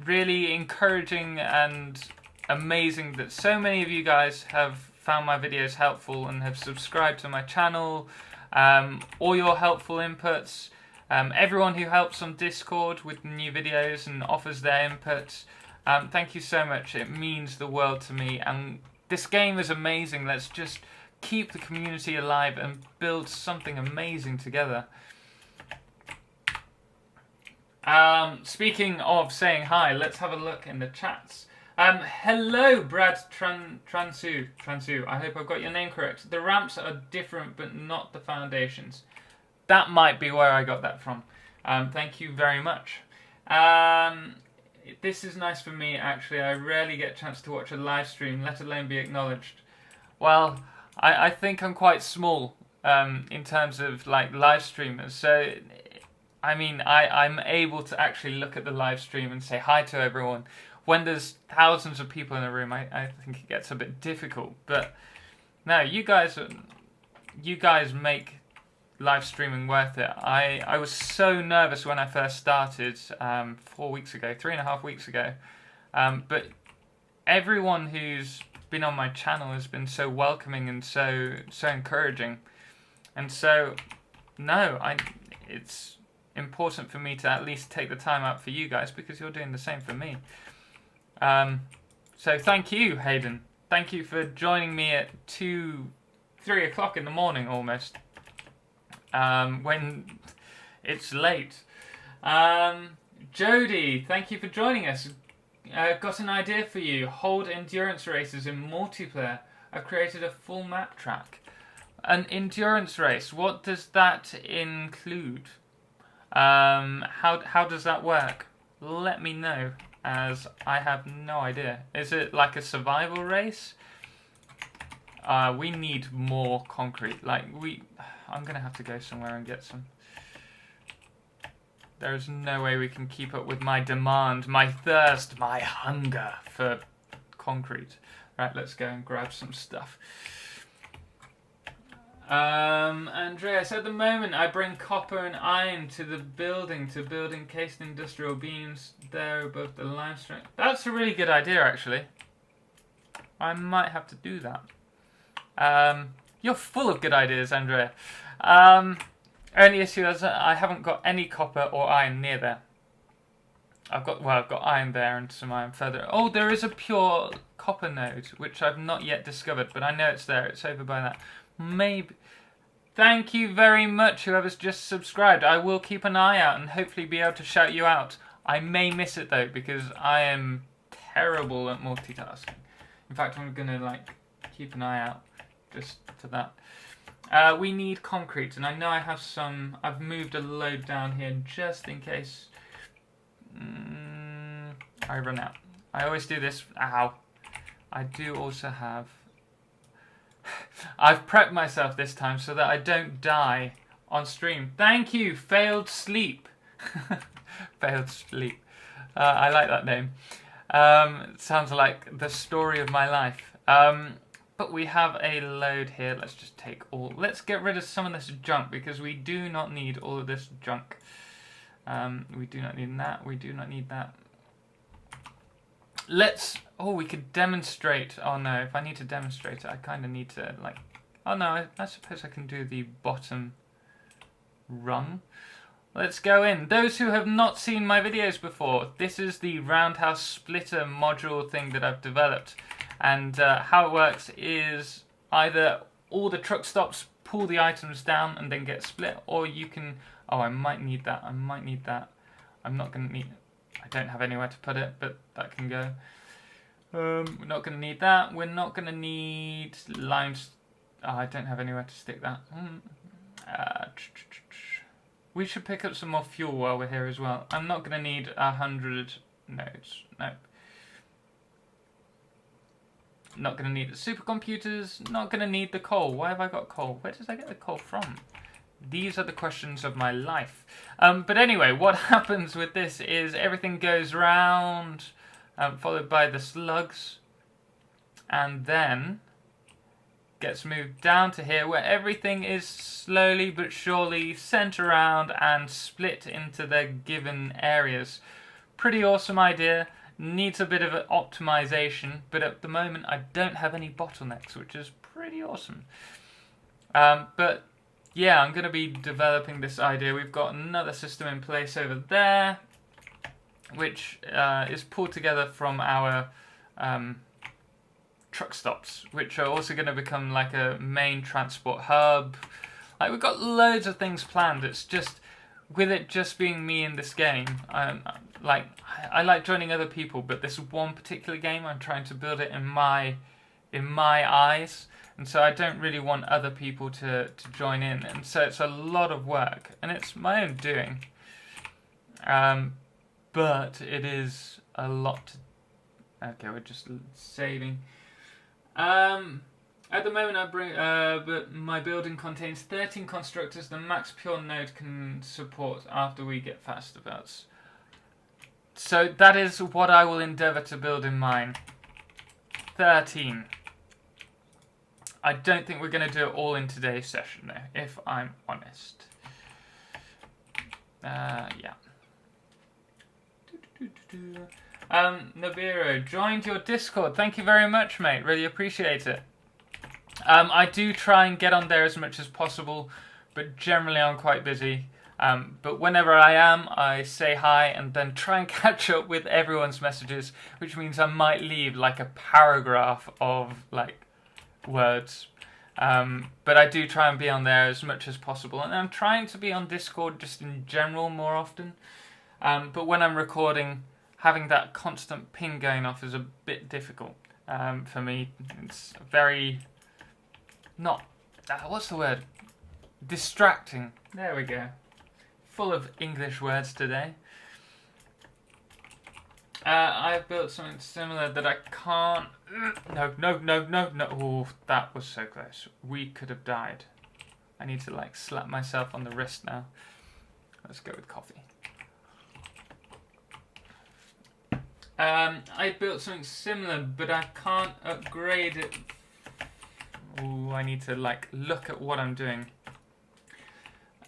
Really encouraging and amazing that so many of you guys have found my videos helpful and have subscribed to my channel. All your helpful inputs. Everyone who helps on Discord with new videos and offers their inputs. Thank you so much. It means the world to me. And this game is amazing. Let's just keep the community alive and build something amazing together. Speaking of saying hi, let's have a look in the chats. Hello, Brad Transu. I hope I've got your name correct. The ramps are different, but not the foundations. That might be where I got that from. Thank you very much. This is nice for me, actually. I rarely get a chance to watch a live stream, let alone be acknowledged. Well, I think I'm quite small in terms of like live streamers. So, I mean, I'm able to actually look at the live stream and say hi to everyone. When there's thousands of people in a room, I think it gets a bit difficult. But no, you guys make live streaming worth it. I was so nervous when I first started 4 weeks ago, 3.5 weeks ago. But everyone who's been on my channel has been so welcoming and so encouraging. And so, no, it's important for me to at least take the time out for you guys because you're doing the same for me. So thank you, Hayden. Thank you for joining me at 3 o'clock in the morning almost. When it's late. Jody, thank you for joining us. Got an idea for you. Hold endurance races in multiplayer. I've created a full map track. An endurance race, what does that include? How does that work? Let me know, as I have no idea. Is it like a survival race? We need more concrete. I'm going to have to go somewhere and get some. There's no way we can keep up with my demand, my thirst, my hunger for concrete. Right, let's go and grab some stuff. Andreas, at the moment I bring copper and iron to the building to build encased industrial beams there above the limestone. That's a really good idea, actually. I might have to do that. You're full of good ideas, Andrea. Only issue is I haven't got any copper or iron near there. I've got iron there and some iron further. Oh, there is a pure copper node, which I've not yet discovered, but I know it's there. It's over by that. Maybe. Thank you very much, whoever's just subscribed. I will keep an eye out and hopefully be able to shout you out. I may miss it though, because I am terrible at multitasking. In fact, I'm gonna keep an eye out just for that. We need concrete, and I know I have some. I've moved a load down here just in case I run out. I always do this. Ow. I do also have. I've prepped myself this time so that I don't die on stream. Thank you, Failed Sleep. Failed Sleep. I like that name. It sounds like the story of my life. But we have a load here. Let's just take all. Let's get rid of some of this junk because we do not need all of this junk. We do not need that. We do not need that. Oh, we could demonstrate. Oh no, if I need to demonstrate it, I kind of need to oh no, I suppose I can do the bottom rung. Let's go in. Those who have not seen my videos before, this is the roundhouse splitter module thing that I've developed. And how it works is either all the truck stops pull the items down and then get split, or you can, oh, I might need that. I'm not going to need, I don't have anywhere to put it, but that can go. We're not going to need that. We're not going to need limes. Oh, I don't have anywhere to stick that. We should pick up some more fuel while we're here as well. I'm not going to need 100 nodes. No. Not going to need the supercomputers. Not going to need the coal. Why have I got coal? Where did I get the coal from? These are the questions of my life. But anyway, what happens with this is everything goes round, followed by the slugs, and then gets moved down to here, where everything is slowly but surely sent around and split into their given areas. Pretty awesome idea. Needs a bit of an optimization, but at the moment I don't have any bottlenecks, which is pretty awesome. But yeah, I'm going to be developing this idea. We've got another system in place over there, which is pulled together from our truck stops, which are also going to become like a main transport hub. Like, we've got loads of things planned. It's just, with it just being me in this game, I like joining other people, but this one particular game, I'm trying to build it in my eyes, and so I don't really want other people to join in, and so it's a lot of work, and it's my own doing. But it is a lot. Okay, we're just saving. At the moment, but my building contains 13 constructors. The max pure node can support after we get faster belts. So that is what I will endeavour to build in mine. 13. I don't think we're going to do it all in today's session, though, if I'm honest. Yeah. Nabiro, joined your Discord. Thank you very much, mate. Really appreciate it. I do try and get on there as much as possible, but generally I'm quite busy. But whenever I am, I say hi and then try and catch up with everyone's messages, which means I might leave like a paragraph of like words. But I do try and be on there as much as possible, and I'm trying to be on Discord just in general more often. But when I'm recording, having that constant ping going off is a bit difficult for me. It's very not what's the word? Distracting. There we go. Full of English words today. I've built something similar that I can't. No. Oh, that was so close. We could have died. I need to like slap myself on the wrist now. Let's go with coffee. I built something similar, but I can't upgrade it. Oh, I need to like look at what I'm doing.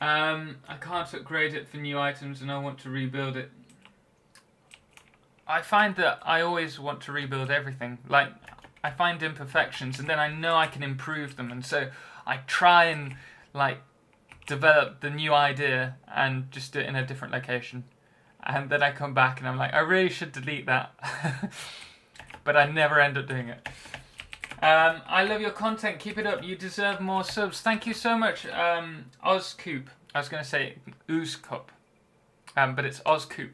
I can't upgrade it for new items, and I want to rebuild it. I find that I always want to rebuild everything. Like, I find imperfections, and then I know I can improve them, and so I try and like develop the new idea and just do it in a different location. And then I come back and I'm like, I really should delete that. But I never end up doing it. I love your content. Keep it up. You deserve more subs. Thank you so much, Ozcoop. I was going to say Oozcup, but it's Ozcoop.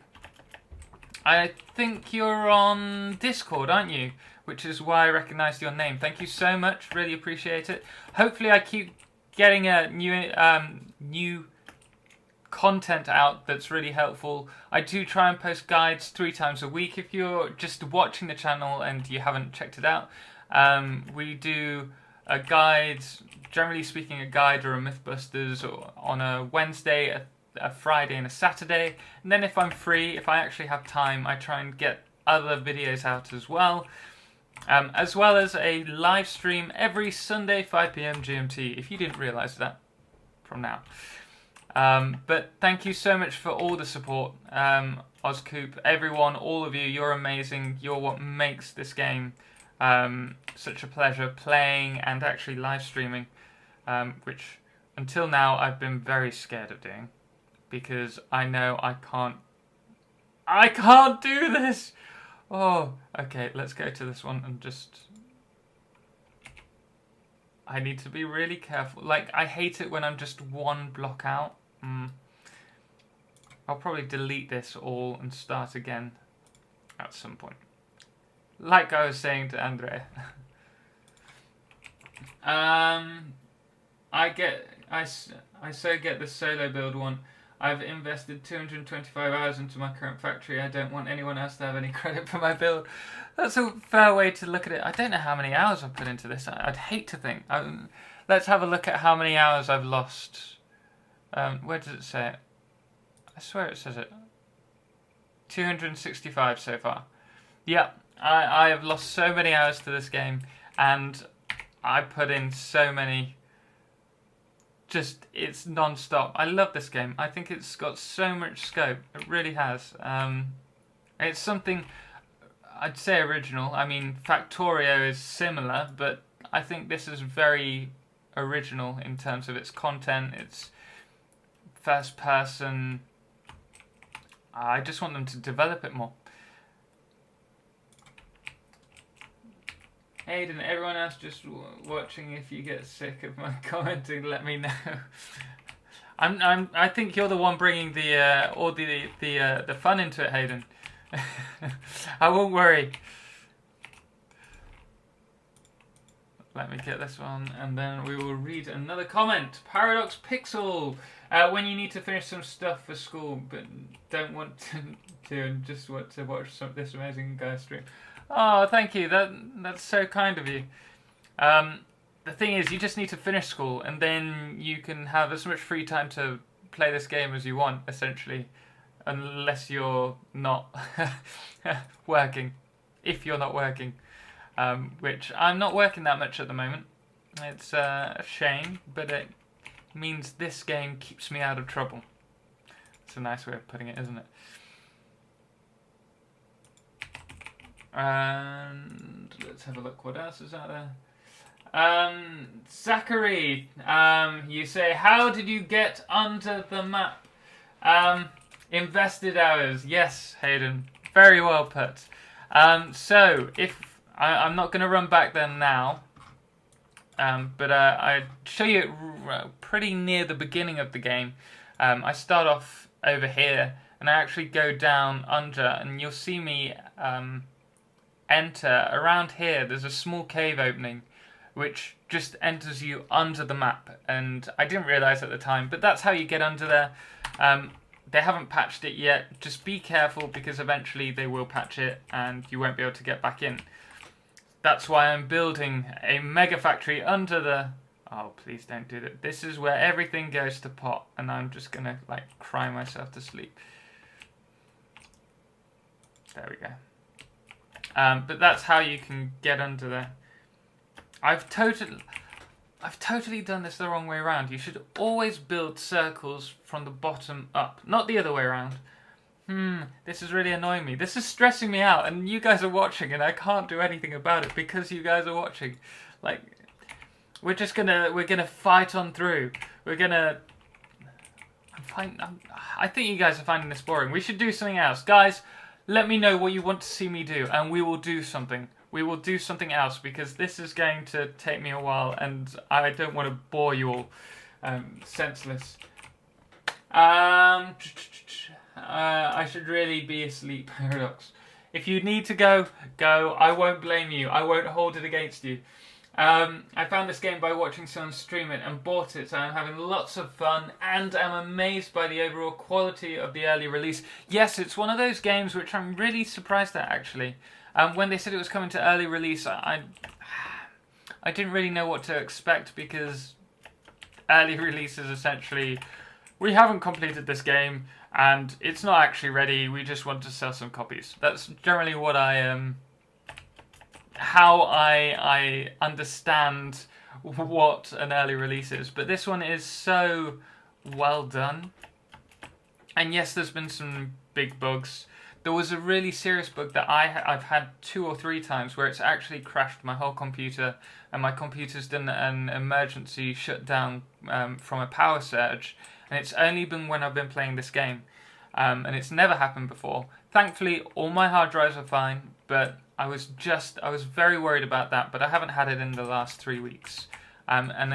I think you're on Discord, aren't you? Which is why I recognised your name. Thank you so much. Really appreciate it. Hopefully I keep getting a new content out that's really helpful. I do try and post guides 3 times a week. If you're just watching the channel and you haven't checked it out, we do a guide, generally speaking a guide or a Mythbusters on a Wednesday, a Friday and a Saturday, and then if I'm free, if I actually have time, I try and get other videos out as well as a live stream every Sunday 5 PM GMT, if you didn't realise that from now. But thank you so much for all the support, Ozcoop, everyone, all of you, you're amazing. You're what makes this game such a pleasure playing and actually live streaming, which until now I've been very scared of doing, because I know I can't do this. Oh, okay, let's go to this one and just... I need to be really careful. Like, I hate it when I'm just one block out. I'll probably delete this all and start again at some point. Like I was saying to Andrea. I so get the solo build one. I've invested 225 hours into my current factory. I don't want anyone else to have any credit for my build. That's a fair way to look at it. I don't know how many hours I've put into this. I'd hate to think. Let's have a look at how many hours I've lost. Where does it say it? I swear it says it. 265 so far. Yeah, I have lost so many hours to this game, and I put in so many. Just, it's non-stop. I love this game. I think it's got so much scope. It really has. It's something, I'd say original. I mean, Factorio is similar, but I think this is very original in terms of its content, its first person. I just want them to develop it more. Hayden, everyone else just watching, if you get sick of my commenting, let me know. I think you're the one bringing the all the fun into it, Hayden. I won't worry. Let me get this one, and then we will read another comment. Paradox Pixel. When you need to finish some stuff for school, but don't want to and just want to watch this amazing guy stream. Oh, thank you. That's so kind of you. The thing is, you just need to finish school, and then you can have as much free time to play this game as you want, essentially, unless you're not working. If you're not working, which I'm not working that much at the moment. It's a shame, but it means this game keeps me out of trouble. It's a nice way of putting it, isn't it? And let's have a look what else is out there. Zachary, you say, how did you get under the map? Invested hours. Yes, Hayden. Very well put. So, if I'm not going to run back there now, but I show you it pretty near the beginning of the game. I start off over here, and I actually go down under, and you'll see me enter around here. There's a small cave opening which just enters you under the map, and I didn't realize at the time, but that's how you get under there. They haven't patched it yet. Just be careful, because eventually they will patch it and you won't be able to get back in. That's why I'm building a Megafactory under the... Oh, please don't do that. This is where everything goes to pot, and I'm just gonna like cry myself to sleep. There we go. But that's how you can get under there. I've totally done this the wrong way around. You should always build circles from the bottom up, not the other way around. This is really annoying me. This is stressing me out, and you guys are watching, and I can't do anything about it because you guys are watching. Like, we're gonna fight on through. I think you guys are finding this boring. We should do something else, guys. Let me know what you want to see me do, and we will do something. We will do something else, because this is going to take me a while, and I don't want to bore you all senseless. I should really be asleep, Paradox. If you need to go, go. I won't blame you. I won't hold it against you. I found this game by watching someone stream it and bought it, so I'm having lots of fun, and I'm amazed by the overall quality of the early release. Yes, it's one of those games which I'm really surprised at, actually. When they said it was coming to early release, I didn't really know what to expect, because early release is essentially, we haven't completed this game, and it's not actually ready, we just want to sell some copies. That's generally what how I understand what an early release is. But this one is so well done. And yes, there's been some big bugs. There was a really serious bug that I've had 2 or 3 times where it's actually crashed my whole computer, and my computer's done an emergency shutdown from a power surge, and it's only been when I've been playing this game, and it's never happened before. Thankfully, all my hard drives are fine, but I was very worried about that, but I haven't had it in the last 3 weeks, and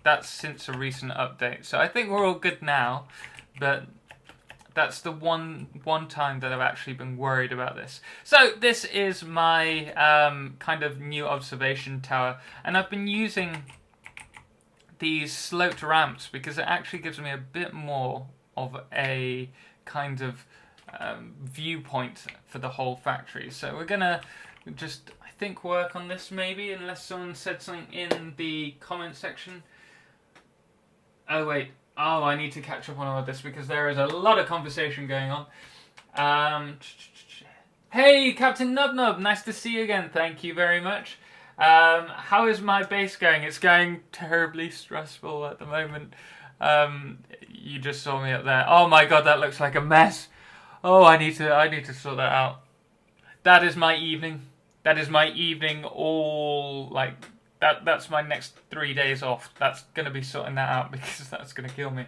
that's since a recent update, so I think we're all good now, but that's the one time that I've actually been worried about this. So this is my kind of new observation tower, and I've been using these sloped ramps because it actually gives me a bit more of a kind of viewpoint for the whole factory. So we're gonna just, I think, work on this maybe, unless someone said something in the comment section. Oh wait, oh, I need to catch up on all of this because there is a lot of conversation going on. Hey, Captain Nubnub, nice to see you again. Thank you very much. How is my base going? It's going terribly stressful at the moment. You just saw me up there. Oh my god, that looks like a mess. Oh, I need to sort that out. That is my evening. That is my evening. All like that. That's my next 3 days off. That's gonna be sorting that out because that's gonna kill me.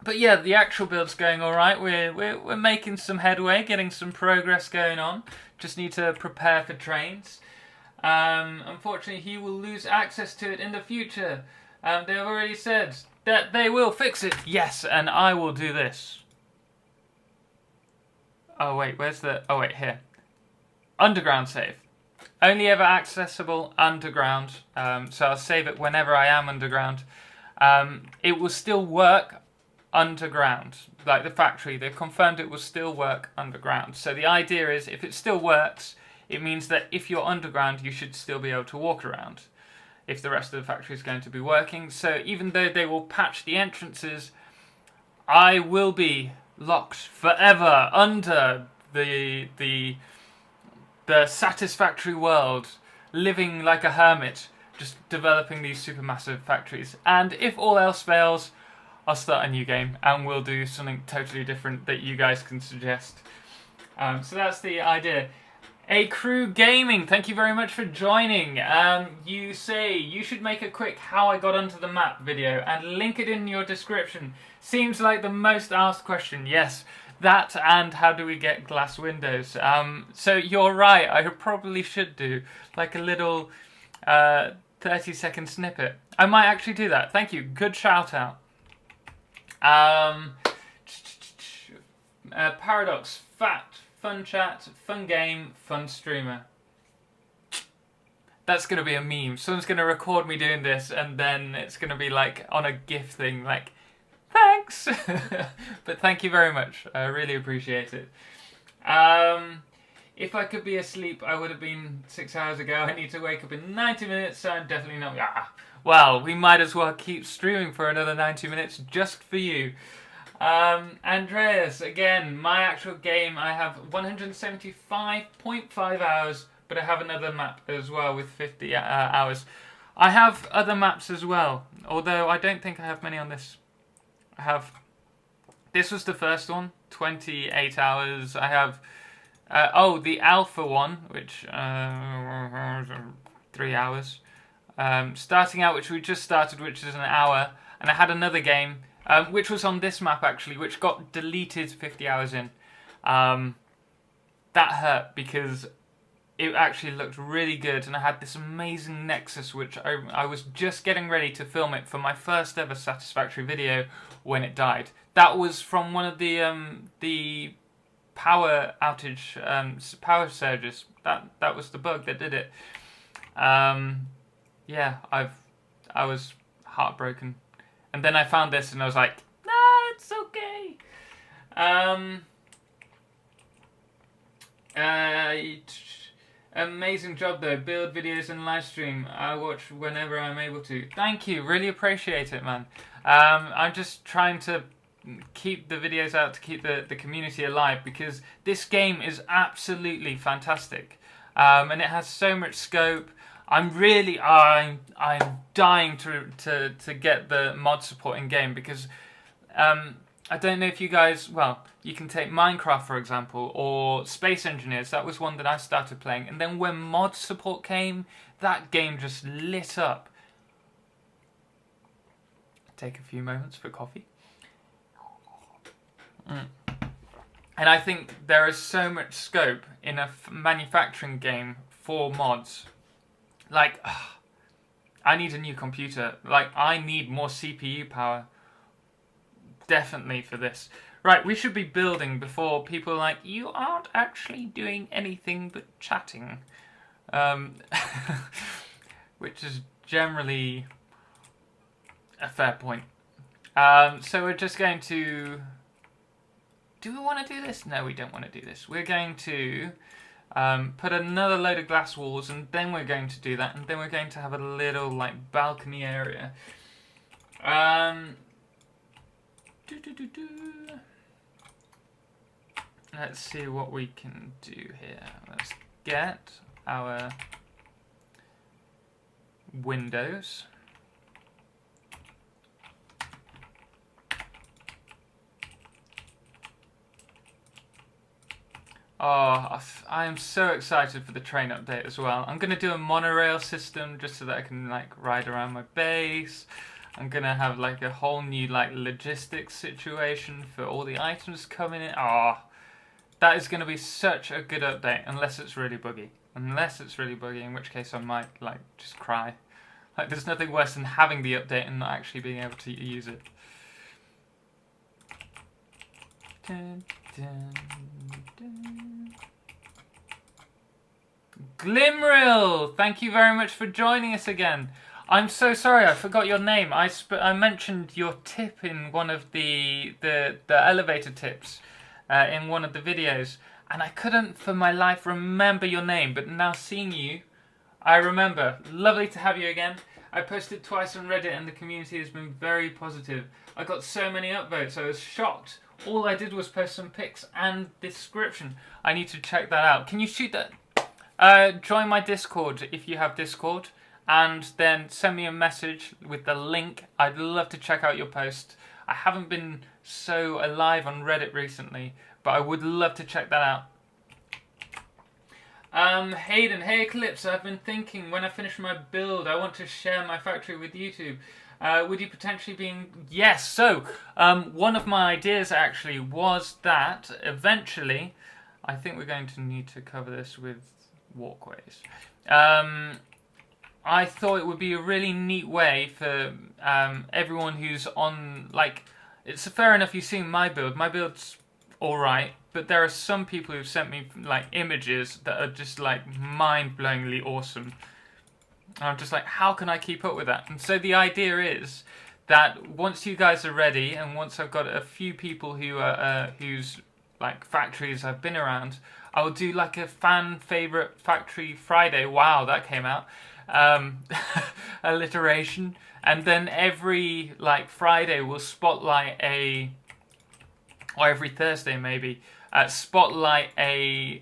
But yeah, the actual build's going all right. We're making some headway, getting some progress going on. Just need to prepare for trains. Unfortunately, he will lose access to it in the future. They've already said that they will fix it. Yes, and I will do this. Oh wait, where's the... Oh wait, here. Underground save. Only ever accessible underground. So I'll save it whenever I am underground. It will still work underground. Like the factory, they've confirmed it will still work underground. So the idea is, if it still works, it means that if you're underground, you should still be able to walk around if the rest of the factory is going to be working. So even though they will patch the entrances, I will be locked forever under the Satisfactory world, living like a hermit, just developing these supermassive factories. And if all else fails, I'll start a new game and we'll do something totally different that you guys can suggest. So that's the idea. A Crew Gaming, thank you very much for joining. You say you should make a quick how I got onto the map video and link it in your description. Seems like the most asked question. Yes, that and how do we get glass windows. So you're right, I probably should do like a little 30-second snippet. I might actually do that. Thank you, good shout out. Paradox, fun chat, fun game, fun streamer. That's going to be a meme. Someone's going to record me doing this and then it's going to be like on a GIF thing, like, thanks! But thank you very much. I really appreciate it. If I could be asleep, I would have been 6 hours ago. I need to wake up in 90 minutes, so I'm definitely not... Well, we might as well keep streaming for another 90 minutes just for you. Andreas, again, my actual game, I have 175.5 hours, but I have another map as well with 50 hours. I have other maps as well, although I don't think I have many on this. I have... This was the first one, 28 hours. I have... the alpha one, which... 3 hours. Starting out, which we just started, which is an hour, and I had another game, which was on this map actually, which got deleted 50 hours in. That hurt because it actually looked really good, and I had this amazing Nexus, which I was just getting ready to film it for my first ever Satisfactory video when it died. That was from one of the power outage, power surges. That was the bug that did it. Yeah, I was heartbroken. And then I found this and I was like, nah, it's okay. Amazing job though, build videos and live stream. I watch whenever I'm able to. Thank you, really appreciate it, man. I'm just trying to keep the videos out to keep the community alive, because this game is absolutely fantastic. And it has so much scope. I'm dying to get the mod support in game, because I don't know if you guys, well, you can take Minecraft for example, or Space Engineers. That was one that I started playing, and then when mod support came, that game just lit up. Take a few moments for coffee. And I think there is so much scope in a manufacturing game for mods. Like, I need a new computer. Like, I need more CPU power. Definitely for this. Right, we should be building before people are like, you aren't actually doing anything but chatting. Which is generally a fair point. So we're just going to... Do we want to do this? No, we don't want to do this. We're going to... put another load of glass walls, and then we're going to do that, and then we're going to have a little like balcony area. Let's see what we can do here. Let's get our windows. Oh, I am so excited for the train update as well. I'm going to do a monorail system just so that I can like ride around my base. I'm going to have like a whole new like logistics situation for all the items coming in. Oh, that is going to be such a good update unless it's really buggy. Unless it's really buggy, in which case I might like just cry. Like there's nothing worse than having the update and not actually being able to use it. Dun, dun, dun. Glimril, thank you very much for joining us again. I'm so sorry, I forgot your name. I mentioned your tip in one of the elevator tips in one of the videos, and I couldn't for my life remember your name, but now seeing you, I remember. Lovely to have you again. I posted twice on Reddit and the community has been very positive. I got so many upvotes, I was shocked. All I did was post some pics and description. I need to check that out. Can you shoot that? Join my Discord if you have Discord, and then send me a message with the link. I'd love to check out your post. I haven't been so alive on Reddit recently, but I would love to check that out. Hayden, hey Eclipse, I've been thinking when I finish my build, I want to share my factory with YouTube. Would you potentially be... Yes, so one of my ideas actually was that eventually, I think we're going to need to cover this with walkways. I thought it would be a really neat way for everyone who's on, like, it's fair enough you've seen my build. My build's alright, but there are some people who've sent me, like, images that are just, like, mind-blowingly awesome. I'm just like, how can I keep up with that? And so the idea is that once you guys are ready, and once I've got a few people who are whose like factories I've been around, I will do like a fan favorite factory Friday. Wow, that came out. Alliteration. And then every like Friday we'll spotlight or every Thursday maybe, spotlight a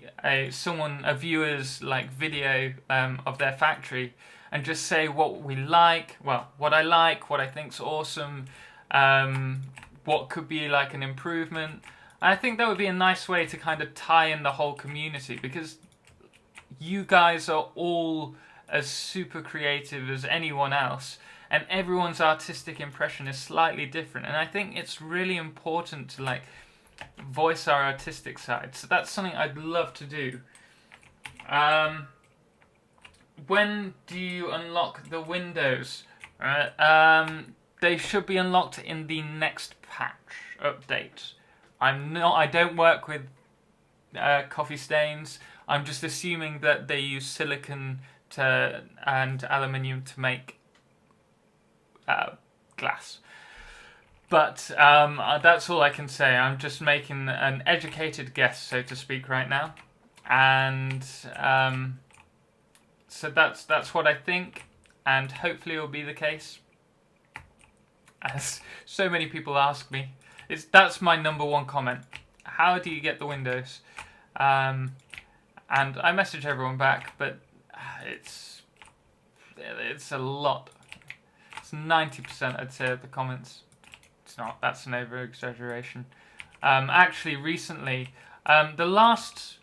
viewer's like video of their factory, and just say what we like, well, what I like, what I think's awesome, what could be like an improvement. And I think that would be a nice way to kind of tie in the whole community, because you guys are all as super creative as anyone else, and everyone's artistic impression is slightly different, and I think it's really important to like voice our artistic side. So that's something I'd love to do. When do you unlock the windows? They should be unlocked in the next patch update. I don't work with coffee stains. I'm just assuming that they use silicon and aluminium to make glass. But that's all I can say. I'm just making an educated guess, so to speak, right now. And so that's what I think, and hopefully it will be the case. As so many people ask me, that's my number one comment. How do you get the windows? And I message everyone back, but it's a lot. It's 90%, I'd say, of the comments. It's not. That's an over-exaggeration. Actually, recently, the last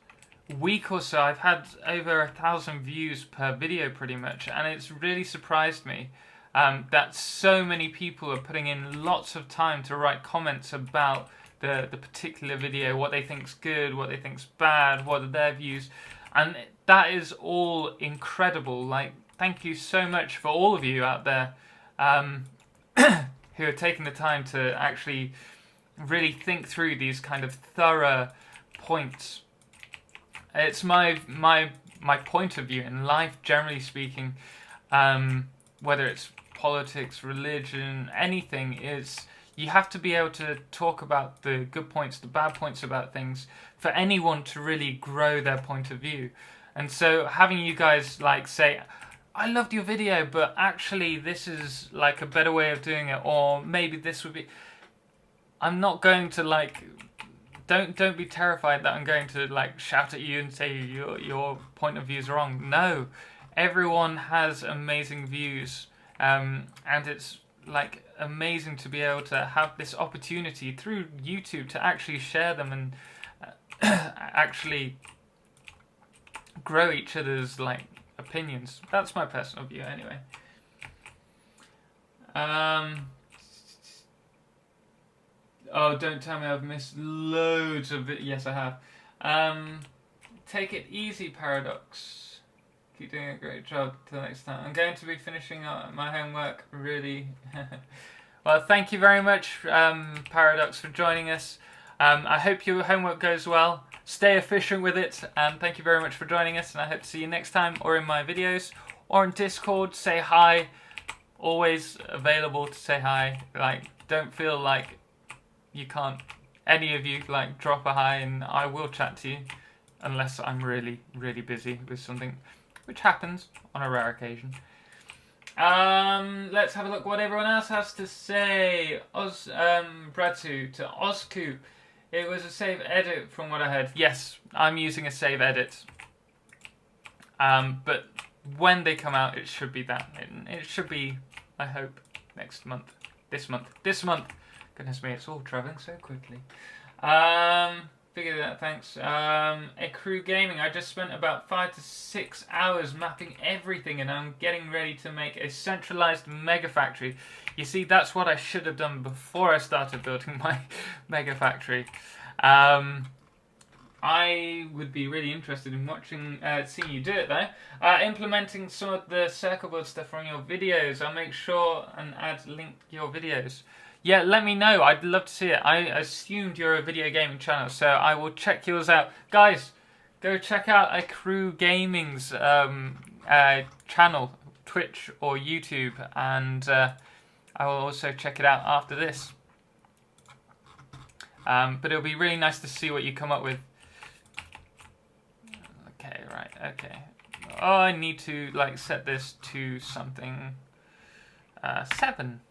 week or so, I've had over 1,000 views per video, pretty much, and it's really surprised me that so many people are putting in lots of time to write comments about the particular video, what they think's good, what they think's bad, what are their views, and that is all incredible. Like, thank you so much for all of you out there who are taking the time to actually really think through these kind of thorough points. It's my point of view in life, generally speaking, whether it's politics, religion, anything, is you have to be able to talk about the good points, the bad points about things, for anyone to really grow their point of view. And so having you guys like say, I loved your video, but actually this is like a better way of doing it, or maybe this would be... I'm not going to like don't be terrified that I'm going to like shout at you and say your point of view is wrong. No, everyone has amazing views, and it's like amazing to be able to have this opportunity through YouTube to actually share them and actually grow each other's like opinions. That's my personal view anyway. Oh, don't tell me I've missed loads of it. Yes, I have. Take it easy, Paradox. Keep doing a great job. Till next time. I'm going to be finishing my homework really. Well, thank you very much, Paradox, for joining us. I hope your homework goes well. Stay efficient with it, and thank you very much for joining us. And I hope to see you next time, or in my videos, or in Discord. Say hi. Always available to say hi. Like, don't feel like you can't. Any of you like drop a hi, and I will chat to you, unless I'm really, really busy with something, which happens on a rare occasion. Let's have a look what everyone else has to say. Bradsu to Osku. It was a save edit from what I heard. Yes, I'm using a save edit. But when they come out, it should be that. It should be, I hope, next month. This month. Goodness me, it's all travelling so quickly. Figure that, thanks. A Crew Gaming, I just spent about 5 to 6 hours mapping everything, and I'm getting ready to make a centralized Megafactory. You see, that's what I should have done before I started building my Megafactory. I would be really interested in watching, seeing you do it though. Implementing some of the circle board stuff from your videos. I'll make sure and link your videos. Yeah, let me know. I'd love to see it. I assumed you're a video gaming channel, so I will check yours out. Guys, go check out A Crew Gaming's channel, Twitch or YouTube, and I will also check it out after this. But it'll be really nice to see what you come up with. Okay, right, okay. Oh, I need to like set this to something. 7.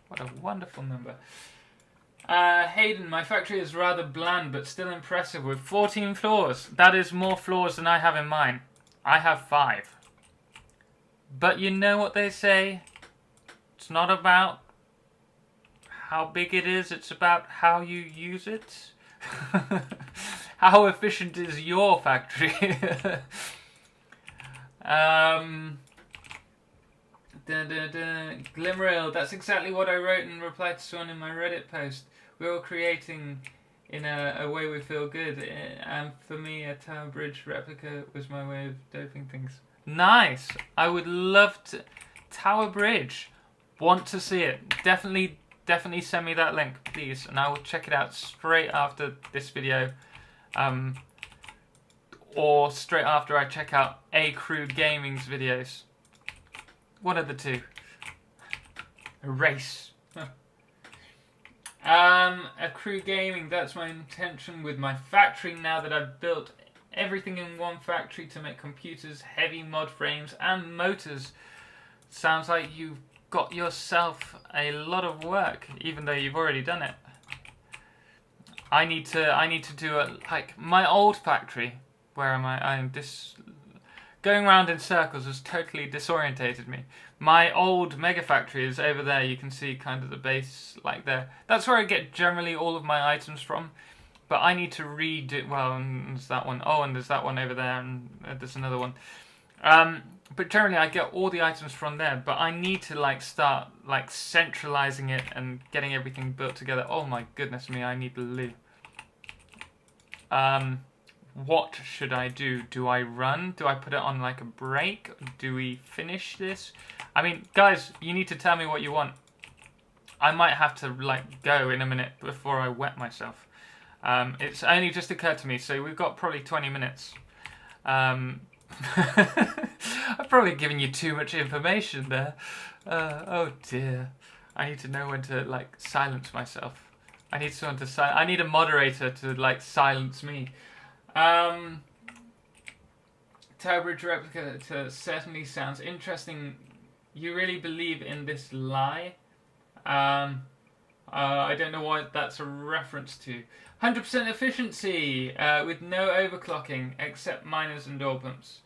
What a wonderful number. Hayden, my factory is rather bland but still impressive with 14 floors. That is more floors than I have in mine. I have 5. But you know what they say? It's not about how big it is, it's about how you use it. How efficient is your factory? Glimmeril, that's exactly what I wrote in reply to someone in my Reddit post. We're all creating in a way we feel good, and for me a Tower Bridge replica was my way of doping things. Nice! I would love to. Tower Bridge. Want to see it. Definitely send me that link, please, and I will check it out straight after this video. Or straight after I check out A Crew Gaming's videos. One of the two. A race. A Crew Gaming, that's my intention with my factory now that I've built everything in one factory to make computers, heavy mod frames and motors. Sounds like you've got yourself a lot of work, even though you've already done it. I need to do it like my old factory. Where am I? Going around in circles has totally disorientated me. My old Megafactory is over there. You can see kind of the base like there. That's where I get generally all of my items from. But I need to redo. Well, and there's that one. Oh, and there's that one over there, and there's another one. But generally, I get all the items from there. But I need to like start like centralizing it and getting everything built together. Oh my goodness me! I need the loo. What should I do? Do I run? Do I put it on like a break? Do we finish this? I mean, guys, you need to tell me what you want. I might have to like go in a minute before I wet myself. It's only just occurred to me, so we've got probably 20 minutes. I've probably given you too much information there. Oh dear. I need to know when to like silence myself. I need someone to I need a moderator to like silence me. Tower Bridge replica certainly sounds interesting. You really believe in this lie? I don't know what that's a reference to. 100% efficiency with no overclocking except miners and door pumps.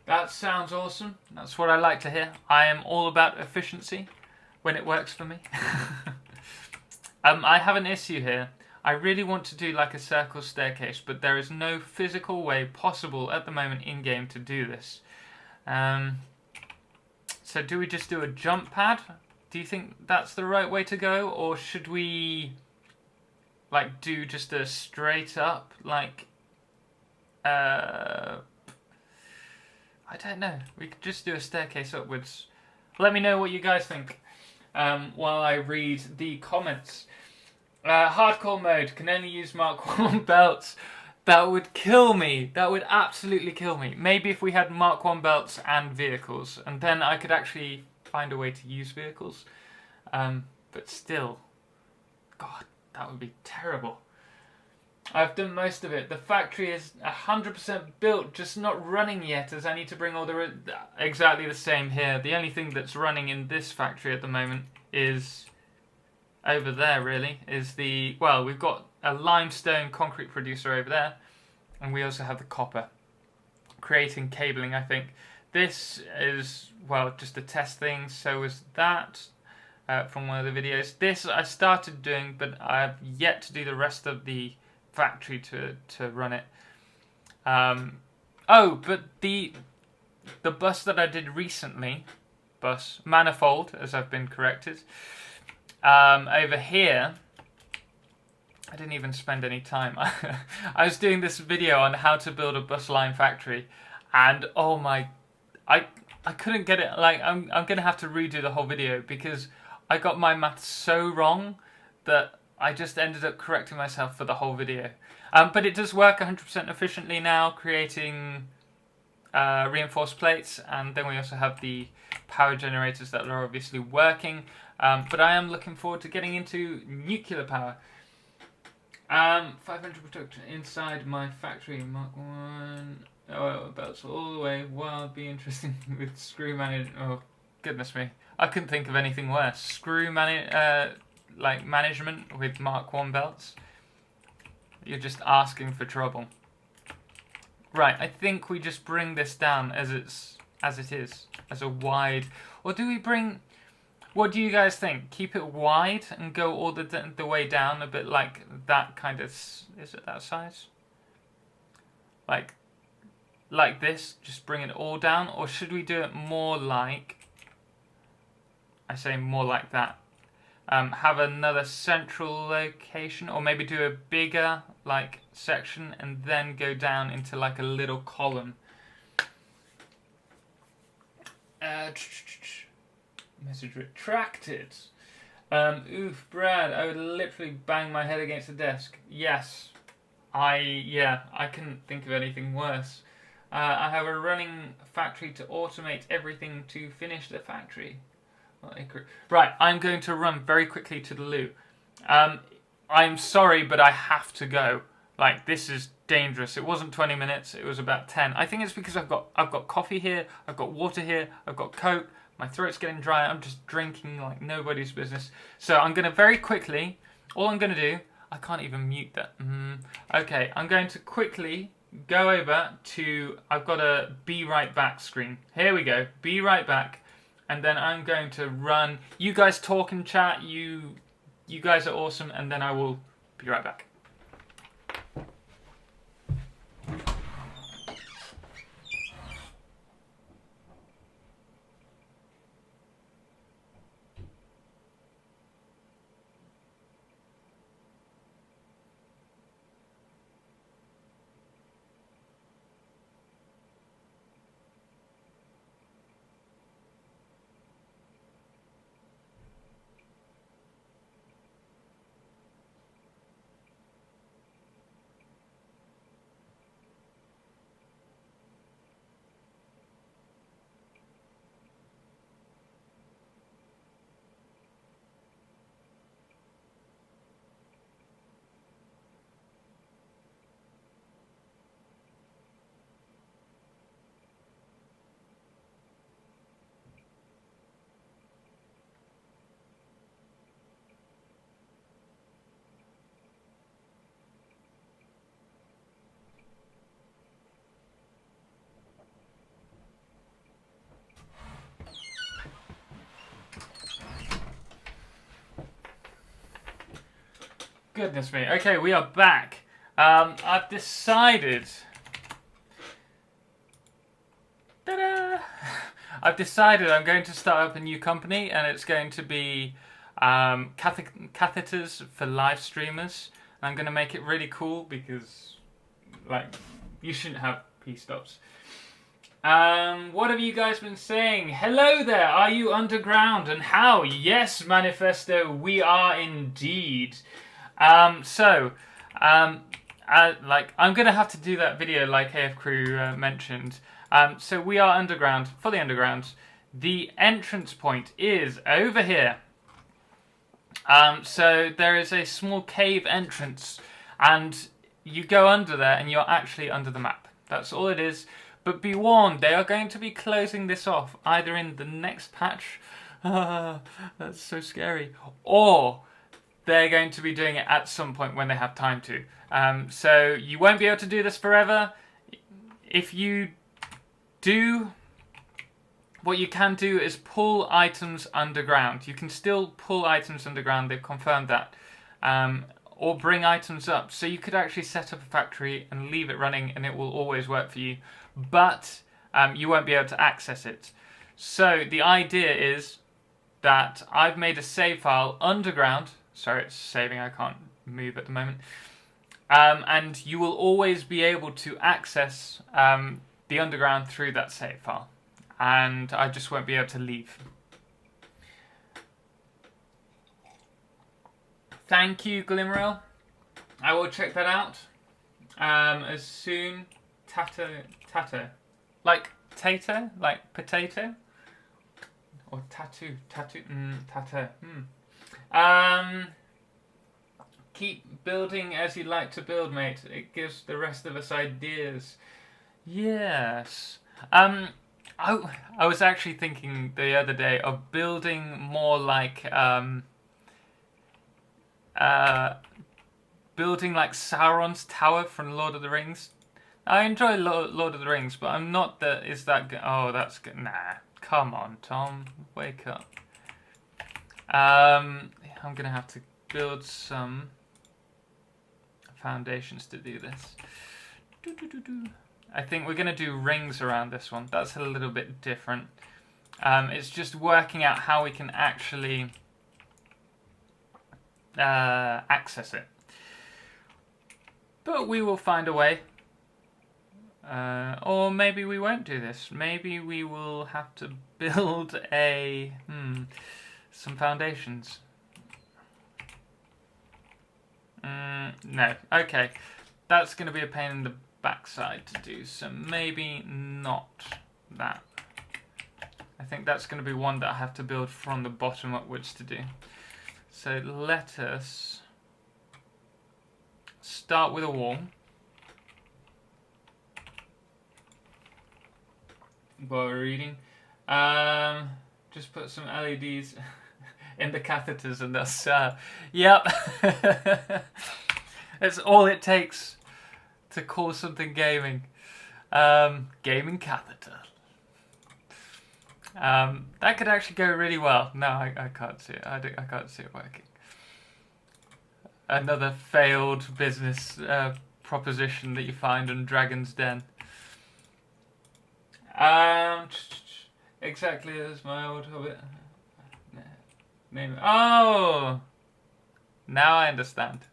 That sounds awesome. That's what I like to hear. I am all about efficiency when it works for me. I have an issue here. I really want to do like a circle staircase, but there is no physical way possible at the moment in-game to do this. So do we just do a jump pad? Do you think that's the right way to go? Or should we like do just a straight up like I don't know. We could just do a staircase upwards. Let me know what you guys think while I read the comments. Hardcore mode can only use Mark 1 belts. That would kill me. That would absolutely kill me. Maybe if we had Mark 1 belts and vehicles, and then I could actually find a way to use vehicles. But still, God, that would be terrible. I've done most of it. The factory is 100% built, just not running yet, as I need to bring all the... Exactly the same here. The only thing that's running in this factory at the moment is... over there, really, is the... Well, we've got a limestone concrete producer over there, and we also have the copper. Creating cabling, I think. This is, well, just a test thing, so is that from one of the videos. This I started doing, but I have yet to do the rest of the factory to run it. Oh, but the bus that I did recently, manifold, as I've been corrected, over here, I didn't even spend any time. I was doing this video on how to build a bus line factory, and oh my, I couldn't get it. Like I'm gonna have to redo the whole video because I got my maths so wrong that I just ended up correcting myself for the whole video. But it does work 100% efficiently now, creating reinforced plates, and then we also have the power generators that are obviously working. But I am looking forward to getting into nuclear power. 500 production inside my factory, Mark 1. Oh, belts all the way. Well, be interesting with screw management. Oh, goodness me. I couldn't think of anything worse. Screw management with Mark 1 belts. You're just asking for trouble. Right, I think we just bring this down as it is, as a wide. Or do we bring? What do you guys think? Keep it wide and go all the way down, a bit like that kind of. Is it that size? Like this, just bring it all down, or should we do it more like? I say more like that. Have another central location, or maybe do a bigger like section and then go down into like a little column. Message retracted. Oof, Brad, I would literally bang my head against the desk. Yes, I couldn't think of anything worse. I have a running factory to automate everything to finish the factory. Right, I'm going to run very quickly to the loo. I'm sorry, but I have to go. Like, this is dangerous. It wasn't 20 minutes, it was about 10. I think it's because I've got coffee here, I've got water here, I've got Coke, my throat's getting dry, I'm just drinking like nobody's business. So I'm going to very quickly, all I'm going to do, I can't even mute that. Okay, I'm going to quickly go over to, I've got a be right back screen. Here we go, be right back. And then I'm going to run. You guys talk and chat. You guys are awesome. And then I will be right back. Goodness me. Okay, we are back. I've decided... Ta-da! I've decided I'm going to start up a new company, and it's going to be catheters for live streamers. I'm going to make it really cool because, like, you shouldn't have P-stops. What have you guys been saying? Hello there, are you underground and how? Yes, Manifesto, we are indeed. I'm gonna have to do that video like AF Crew mentioned. So we are underground, fully underground. The entrance point is over here. So there is a small cave entrance, and you go under there and you're actually under the map. That's all it is. But be warned, they are going to be closing this off either in the next patch, that's so scary, or they're going to be doing it at some point when they have time to. So you won't be able to do this forever. If you do, what you can do is pull items underground. You can still pull items underground, they've confirmed that. Or bring items up. So you could actually set up a factory and leave it running and it will always work for you. But you won't be able to access it. So the idea is that I've made a save file underground. Sorry, it's saving, I can't move at the moment. And you will always be able to access the underground through that save file. And I just won't be able to leave. Thank you, Glimmerel. I will check that out as soon. Tato. Like tato? Like potato? Or tattoo? Tato. Keep building as you like to build, mate. It gives the rest of us ideas. Yes. I was actually thinking the other day of building more like building like Sauron's tower from Lord of the Rings. I enjoy Lord of the Rings, but I'm not that. Is that good? Oh, that's good. Nah, come on, Tom, wake up. I'm gonna have to build some foundations to do this. I think we're gonna do rings around this one. That's a little bit different. It's just working out how we can actually access it. But we will find a way. Or maybe we won't do this. Maybe we will have to build some foundations. No. Okay. That's going to be a pain in the backside to do, so maybe not that. I think that's going to be one that I have to build from the bottom upwards to do. So let us start with a wall. While we're reading, just put some LEDs in the catheters and that's yep. That's all it takes to call something gaming. Gaming catheter. That could actually go really well. No, I can't see it. I can't see it working. Another failed business proposition that you find on Dragon's Den. Exactly as my old hobbit. Name it. Oh! Now I understand.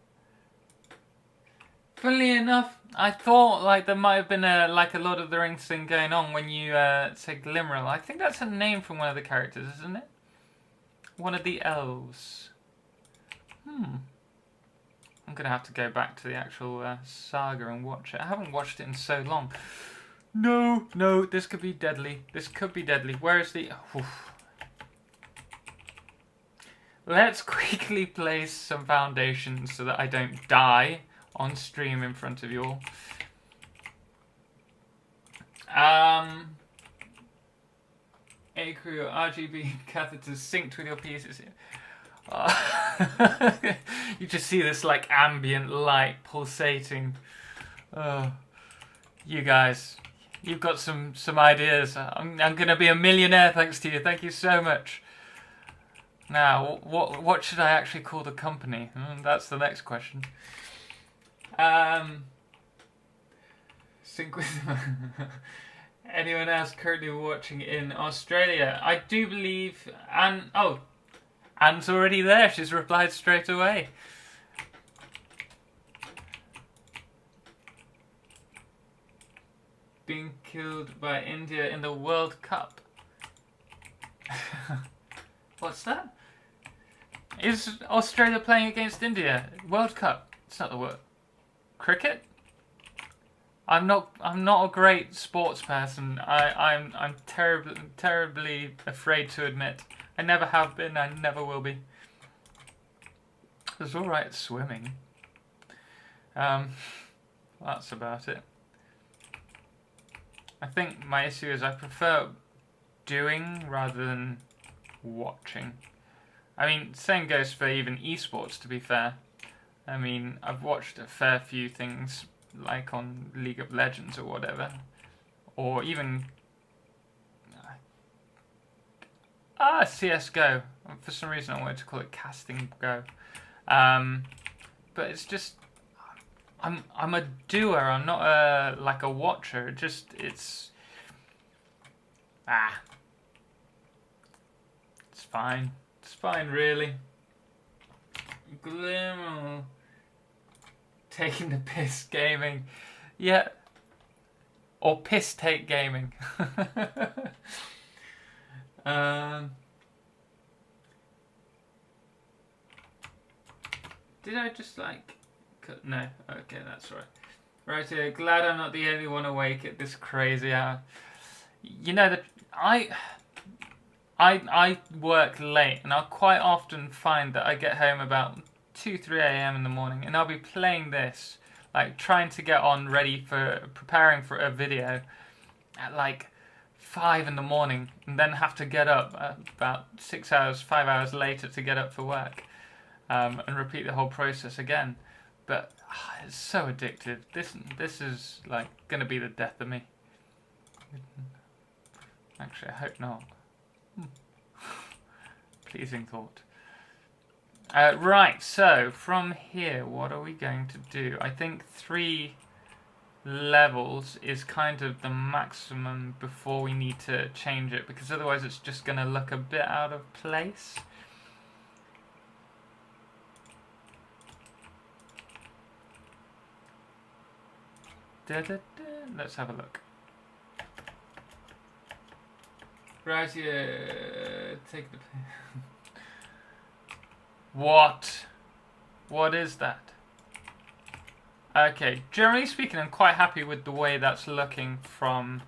Funnily enough, I thought like there might have been a Lord of the Rings thing going on when you said Glimmerel. I think that's a name from one of the characters, isn't it? One of the elves. I'm gonna have to go back to the actual saga and watch it. I haven't watched it in so long. No, this could be deadly. This could be deadly. Where is the... Oof. Let's quickly place some foundations so that I don't die on stream in front of you all. A-Crew, RGB catheters synced with your pieces. You just see this like ambient light pulsating. You guys... You've got some ideas. I'm going to be a millionaire thanks to you. Thank you so much. Now, what should I actually call the company? That's the next question. Sync with anyone else currently watching in Australia? I do believe Anne's already there. She's replied straight away. Being killed by India in the World Cup. What's that? Is Australia playing against India? World Cup. It's not the word. Cricket? I'm not a great sports person. I'm terribly afraid to admit. I never have been, I never will be. I was alright at swimming. That's about it. I think my issue is I prefer doing rather than watching. I mean, same goes for even esports, to be fair. I mean, I've watched a fair few things, like on League of Legends or whatever. Or even... CSGO. For some reason I wanted to call it Casting Go. But it's just... I'm a doer, I'm not like a watcher. It's fine. It's fine, really. Glimmer. Taking the piss gaming. Yeah. Or piss take gaming. Did I just like... No. Okay, that's right. Right here. Glad I'm not the only one awake at this crazy hour. You know that I work late, and I'll quite often find that I get home about 2-3 a.m. in the morning, and I'll be playing this, like trying to get on ready for preparing for a video at like 5 in the morning, and then have to get up about 5 hours later to get up for work, and repeat the whole process again. But it's so addictive. This is like gonna be the death of me. Actually, I hope not. Pleasing thought. Right, so from here, what are we going to do? I think 3 levels is kind of the maximum before we need to change it, because otherwise it's just going to look a bit out of place. Let's have a look. Right here, take the... What? What is that? Okay, generally speaking, I'm quite happy with the way that's looking from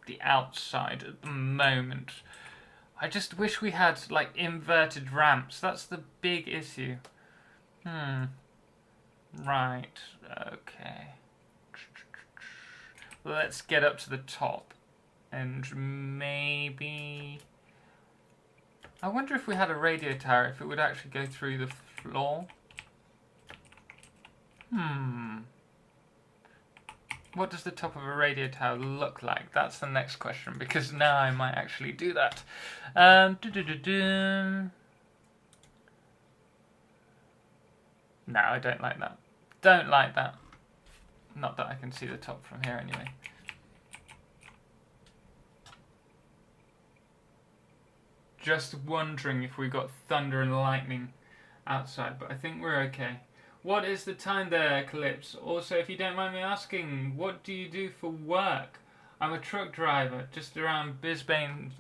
the outside at the moment. I just wish we had, like, inverted ramps. That's the big issue. Right, okay. Let's get up to the top. And maybe... I wonder if we had a radio tower, if it would actually go through the floor. What does the top of a radio tower look like? That's the next question, because now I might actually do that. No, I don't like that. Don't like that. Not that I can see the top from here anyway. Just wondering if we got thunder and lightning outside, but I think we're okay. What is the time there, Calypso? Also, if you don't mind me asking, what do you do for work? I'm a truck driver, just around Brisbane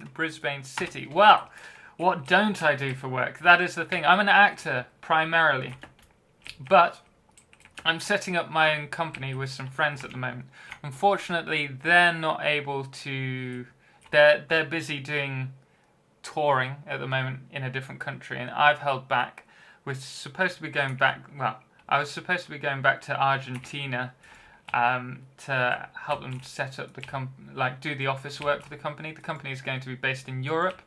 City. Well, what don't I do for work? That is the thing. I'm an actor, primarily. But I'm setting up my own company with some friends at the moment. Unfortunately, they're not able to... They're busy doing touring at the moment in a different country, and I've held back. We're supposed to be going back... Well, I was supposed to be going back to Argentina to help them set up the company, like do the office work for the company. The company is going to be based in Europe.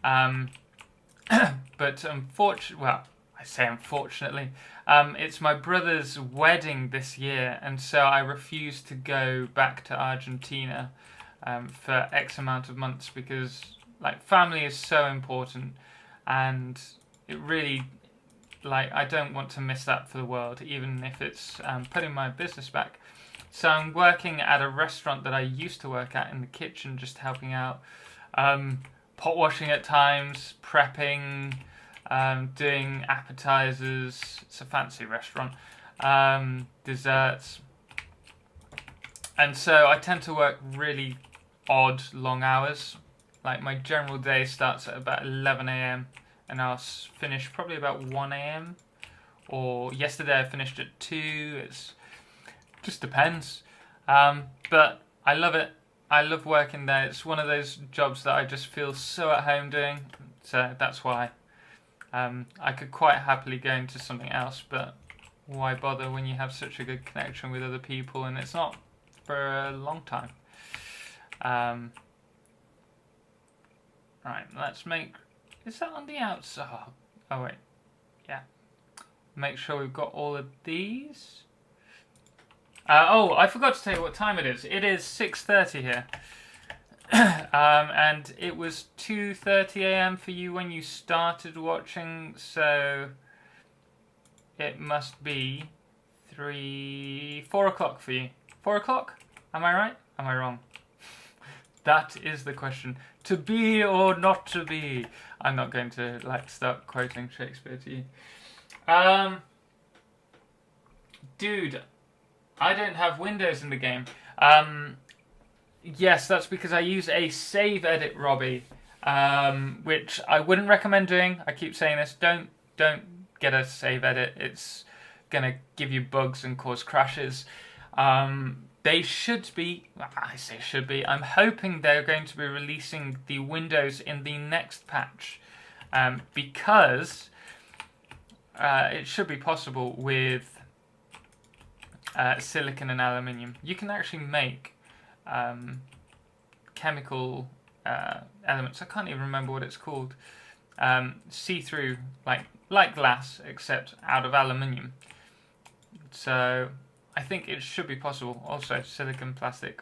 But unfortunately... Well, I say unfortunately, it's my brother's wedding this year, and so I refuse to go back to Argentina for X amount of months, because like family is so important, and it really, like, I don't want to miss that for the world, even if it's putting my business back. So I'm working at a restaurant that I used to work at in the kitchen, just helping out, pot washing at times, prepping, doing appetizers. It's a fancy restaurant, desserts. And so I tend to work really odd, long hours. Like my general day starts at about 11 a.m. and I'll finish probably about 1 a.m. Or yesterday I finished at 2. It's just depends. But I love it. I love working there. It's one of those jobs that I just feel so at home doing. So that's why. I could quite happily go into something else, but why bother when you have such a good connection with other people and it's not for a long time. Right, let's make... Is that on the outside? Oh wait, yeah. Make sure we've got all of these. Oh, I forgot to tell you what time it is. It is 6:30 here. And it was 2:30 a.m. for you when you started watching, so it must be 4 o'clock for you. 4 o'clock? Am I right? Am I wrong? That is the question. To be or not to be? I'm not going to start quoting Shakespeare to you. Dude, I don't have Windows in the game. Yes, that's because I use a save edit, Robbie, which I wouldn't recommend doing. I keep saying this. Don't get a save edit. It's gonna give you bugs and cause crashes. They should be, I say should be, I'm hoping they're going to be releasing the Windows in the next patch, because it should be possible with silicon and aluminium. You can actually make chemical elements, I can't even remember what it's called, see-through, like glass, except out of aluminium. So I think it should be possible. Also, silicon, plastic.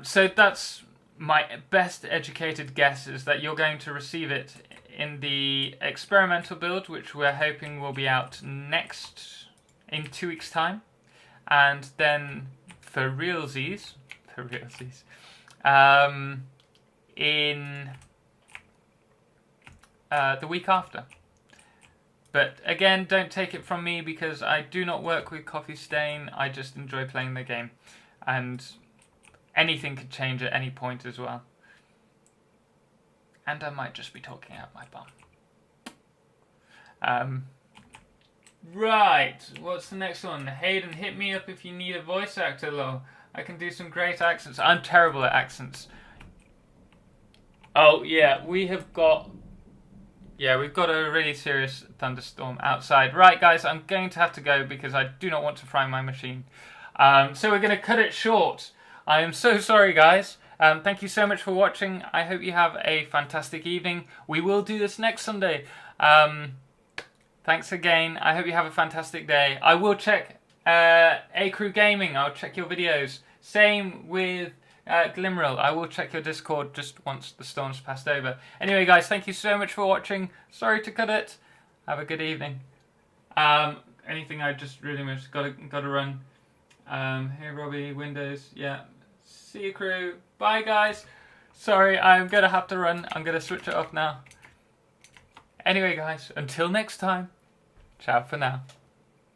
So that's my best educated guess, is that you're going to receive it in the experimental build, which we're hoping will be out in 2 weeks' time. And then for realsies, in the week after. But again, don't take it from me because I do not work with Coffee Stain. I just enjoy playing the game. And anything could change at any point as well. And I might just be talking out my bum. Right, what's the next one? Hayden, hit me up if you need a voice actor, lol. I can do some great accents. I'm terrible at accents. Oh, yeah, we've got a really serious thunderstorm outside. Right, guys, I'm going to have to go because I do not want to fry my machine. So we're going to cut it short. I am so sorry, guys. Thank you so much for watching. I hope you have a fantastic evening. We will do this next Sunday. Thanks again. I hope you have a fantastic day. I will check A-Crew Gaming. I'll check your videos. Same with Glimmeril. I will check your Discord just once the storm's passed over. Anyway, guys, thank you so much for watching. Sorry to cut it. Have a good evening. Anything I just really missed? Gotta run. Hey, Robbie, Windows. Yeah. See you, crew. Bye, guys. Sorry, I'm gonna have to run. I'm gonna switch it off now. Anyway, guys, until next time. Ciao for now.